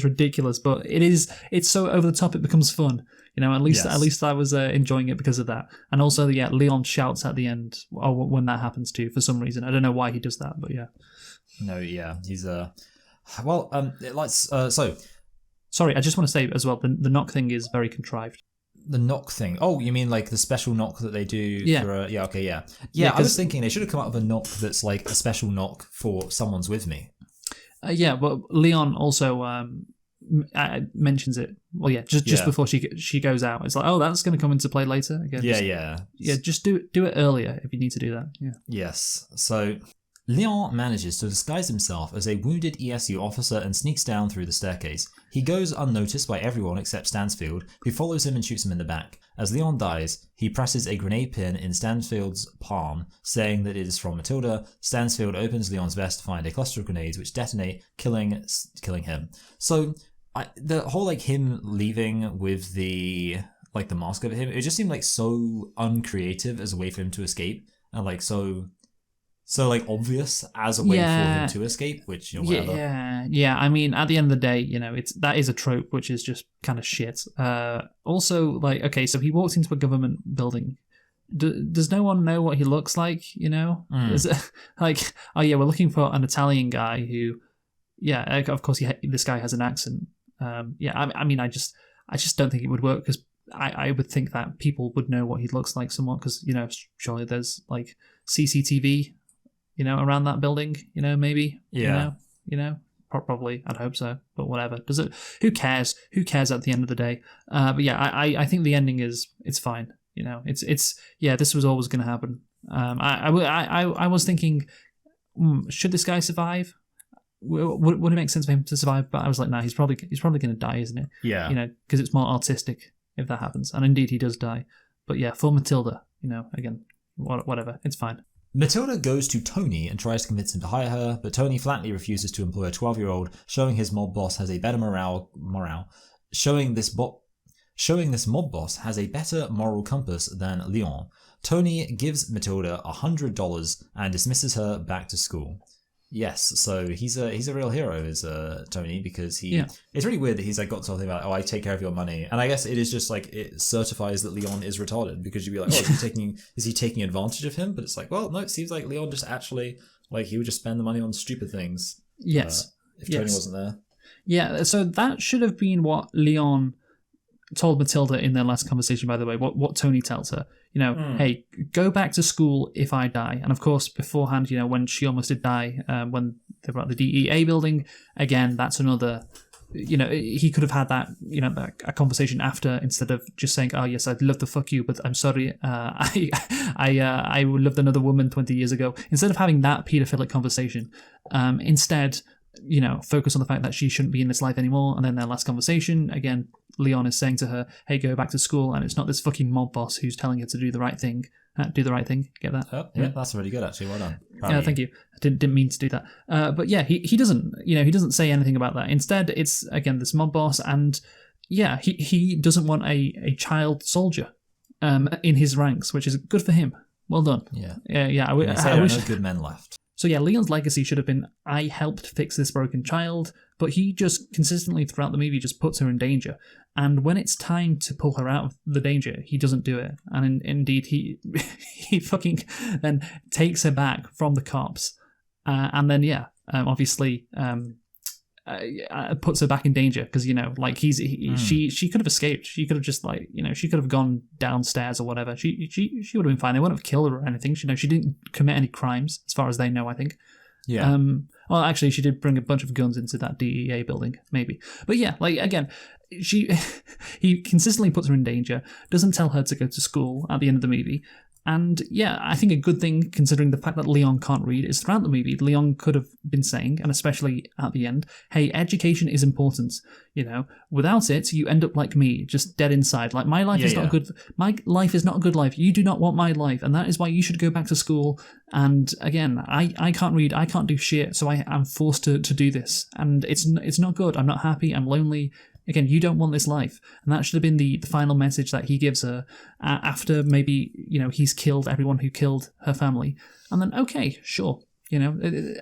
ridiculous, but it's so over the top it becomes fun. At least I was enjoying it because of that. And also, Léon shouts at the end when that happens too, for some reason. I don't know why he does that, but yeah. No, yeah, he's Sorry, I just want to say as well, the knock thing is very contrived. The knock thing. Oh, you mean the special knock that they do? Yeah. I was thinking they should have come up with a knock that's a special knock for someone's with me. But Léon also mentions it. Well, just before she goes out. It's that's going to come into play later. Again, just do it earlier if you need to do that. Yeah. Yes. So Léon manages to disguise himself as a wounded ESU officer and sneaks down through the staircase. He goes unnoticed by everyone except Stansfield, who follows him and shoots him in the back. As Léon dies, he presses a grenade pin in Stansfield's palm, saying that it is from Matilda. Stansfield opens Léon's vest to find a cluster of grenades which detonate, killing him. So the whole him leaving with the mask over him, it just seemed so uncreative as a way for him to escape, and so obvious as a way for him to escape, which whatever. Yeah. I mean, at the end of the day, that is a trope, which is just kind of shit. Also, okay, so he walks into a government building. Does no one know what he looks like? Is it oh yeah, we're looking for an Italian guy who, of course this guy has an accent. I mean, I just don't think it would work because I would think that people would know what he looks like somewhat because surely there's CCTV. Around that building, maybe. Yeah. Probably. I'd hope so. But whatever. Does it? Who cares? Who cares at the end of the day? But yeah, I think the ending it's fine. It's this was always going to happen. I was thinking, should this guy survive? Would it make sense for him to survive? But I was like, nah, he's probably going to die, isn't it? Yeah. Because it's more artistic if that happens, and indeed he does die. But yeah, for Matilda, again, whatever, it's fine. Matilda goes to Tony and tries to convince him to hire her, but Tony flatly refuses to employ a 12-year-old, showing his mob boss has a better showing this mob boss has a better moral compass than Léon. Tony gives Matilda $100 and dismisses her back to school. Yes, so he's a real hero, is Tony, because it's really weird that he's got something about, I take care of your money, and I guess it is just it certifies that Léon is retarded, because you'd be like, is he taking advantage of him? But it's well, no, it seems like Léon just actually he would just spend the money on stupid things. Yes, if Tony wasn't there. Yeah, so that should have been what Leon told Matilda in their last conversation, by the way, what Tony tells her. Hey, go back to school if I die. And of course, beforehand, when she almost did die, when they were at the DEA building, again, that's another... he could have had that, a conversation after, instead of just saying, "Oh yes, I'd love to fuck you, but I'm sorry, I loved another woman 20 years ago." Instead of having that pedophilic conversation, instead, focus on the fact that she shouldn't be in this life anymore. And then their last conversation, again, Leon is saying to her, "Hey, go back to school," and it's not this fucking mob boss who's telling her to do the right thing. Do the right thing. Get that? Oh, yeah, that's really good, actually. Well done. Yeah, thank you. I didn't mean to do that. But yeah, he doesn't. He doesn't say anything about that. Instead, it's again this mob boss, and yeah, he doesn't want a child soldier in his ranks, which is good for him. Well done. Yeah. Yeah. I wish no good men left. So yeah, Leon's legacy should have been, I helped fix this broken child, but he just consistently throughout the movie just puts her in danger. And when it's time to pull her out of the danger, he doesn't do it. And indeed, he fucking then takes her back from the cops. And then, obviously, puts her back in danger because, she could have escaped. She could have just she could have gone downstairs or whatever. She would have been fine. They wouldn't have killed her or anything. She didn't commit any crimes as far as they know, I think. Yeah. Well, actually, she did bring a bunch of guns into that DEA building, maybe. But yeah, again, he consistently puts her in danger, doesn't tell her to go to school at the end of the movie. And yeah, I think a good thing, considering the fact that Leon can't read, is throughout the movie, Leon could have been saying, and especially at the end, hey, education is important. Without it, you end up like me, just dead inside. Like, my life is not good. My life is not a good life. You do not want my life. And that is why you should go back to school. And again, I can't read. I can't do shit. So I'm forced to do this. And it's not good. I'm not happy. I'm lonely. Again, you don't want this life. And that should have been the final message that he gives her after maybe, he's killed everyone who killed her family. And then, okay, sure. Then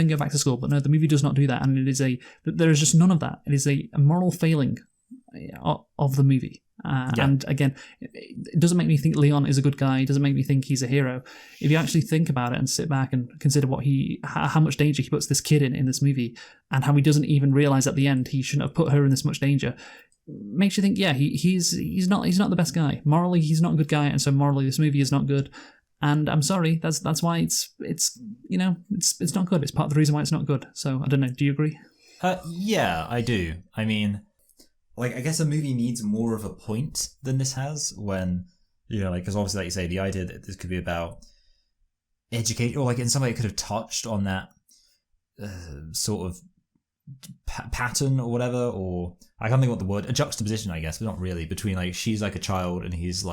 go back to school. But no, the movie does not do that. And there is just none of that. It is a moral failing of the movie. And again, it doesn't make me think Leon is a good guy. It doesn't make me think he's a hero. If you actually think about it and sit back and consider how much danger he puts this kid in this movie, and how he doesn't even realize at the end he shouldn't have put her in this much danger, makes you think, yeah, he's not the best guy. Morally, he's not a good guy, and so morally, this movie is not good. And I'm sorry, that's why it's not good. It's part of the reason why it's not good. So I don't know. Do you agree? Yeah, I do. I mean, I guess a movie needs more of a point than this has when, because obviously, like you say, the idea that this could be about education, or in some way it could have touched on that sort of pattern or whatever, or I can't think what the word, a juxtaposition, I guess, but not really, between she's like a child and he's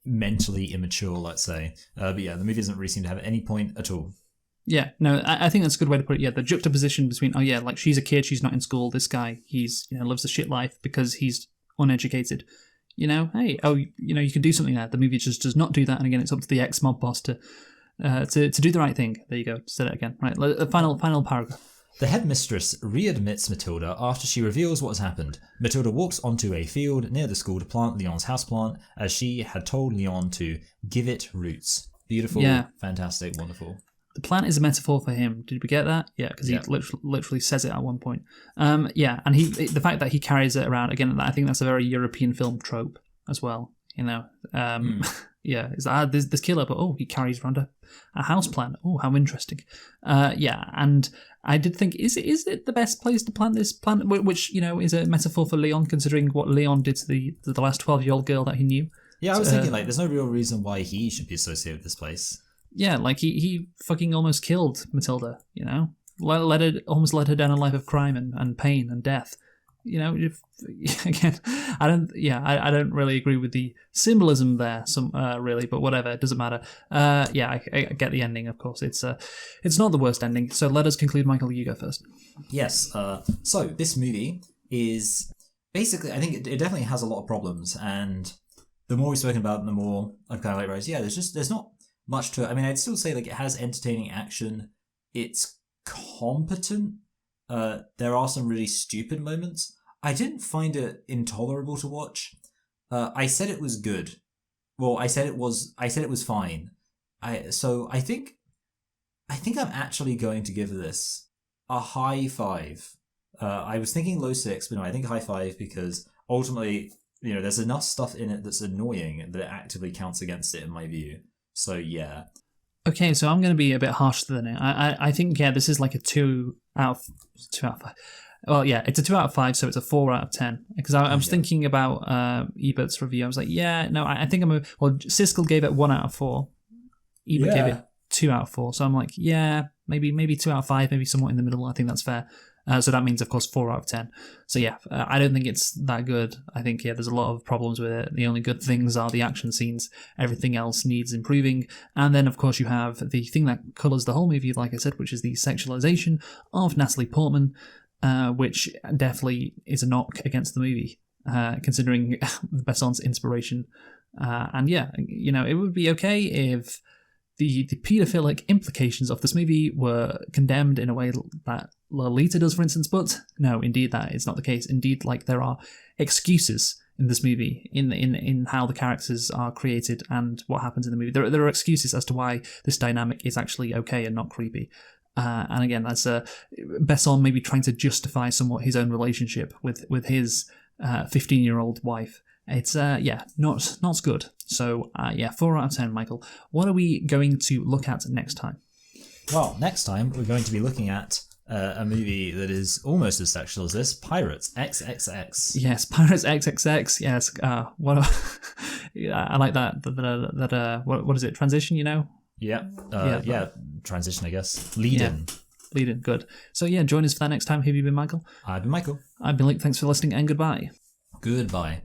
mentally immature, let's say. But yeah, the movie doesn't really seem to have any point at all. Yeah, no, I think that's a good way to put it. Yeah, the juxtaposition between, she's a kid, she's not in school. This guy, he's, lives a shit life because he's uneducated. Hey, you can do something there. The movie just does not do that. And again, it's up to the ex-mob boss to do the right thing. There you go. Said it again. Right, the final paragraph. The headmistress readmits Matilda after she reveals what has happened. Matilda walks onto a field near the school to plant Leon's houseplant, as she had told Leon to give it roots. Beautiful, fantastic, wonderful. The plant is a metaphor for him. Did we get that? Yeah, because he literally says it at one point. And the fact that he carries it around, again, I think that's a very European film trope as well. Yeah, is that this killer, but he carries around a house plant. Oh, how interesting. And I did think, is it the best place to plant this plant, which is a metaphor for Leon, considering what Leon did to the last 12-year-old girl that he knew. Yeah, I was thinking there's no real reason why he should be associated with this place. Yeah, he fucking almost killed Matilda. Almost led her down a life of crime and pain and death. Again, I don't really agree with the symbolism there. Really, but whatever, it doesn't matter. I get the ending. Of course, it's not the worst ending. So let us conclude. Michael, you go first. Yes. So this movie is basically, I think it definitely has a lot of problems, and the more we've spoken about it, the more I've kind of realized, there's not much to it. I mean, I'd still say it has entertaining action. It's competent. There are some really stupid moments. I didn't find it intolerable to watch. I said it was good. Well, I said it was fine. I think I'm actually going to give this a high 5. I was thinking low 6, but no, I think high 5 because ultimately, there's enough stuff in it that's annoying that it actively counts against it in my view. So yeah. Okay, so I'm going to be a bit harsher than it. I think, this is like a 2 out of 5. Well, yeah, it's a 2 out of 5, so it's a 4 out of 10. Because I was thinking about Ebert's review. I was like, I think Siskel gave it 1 out of 4. Ebert gave it 2 out of 4. So I'm like, maybe 2 out of 5, maybe somewhat in the middle. I think that's fair. So that means, of course, 4 out of 10. So I don't think it's that good. I think, there's a lot of problems with it. The only good things are the action scenes. Everything else needs improving. And then, of course, you have the thing that colours the whole movie, like I said, which is the sexualization of Natalie Portman, which definitely is a knock against the movie, considering Besson's inspiration. It would be okay if the paedophilic implications of this movie were condemned in a way that Lolita does, for instance, but no, indeed that is not the case. Indeed, there are excuses in this movie, in how the characters are created and what happens in the movie. There are excuses as to why this dynamic is actually okay and not creepy. And again, that's Besson maybe trying to justify somewhat his own relationship with his 15-year-old wife. It's not good. So 4 out of 10, Michael. What are we going to look at next time? Well, next time we're going to be looking at a movie that is almost as sexual as this, Pirates XXX. Yes, Pirates XXX. Yes. I like that. What is it? Transition? Yeah. Transition, I guess. Lead in. Good. So join us for that next time. Who have you been, Michael? I've been Michael. I've been Luke. Thanks for listening and goodbye. Goodbye.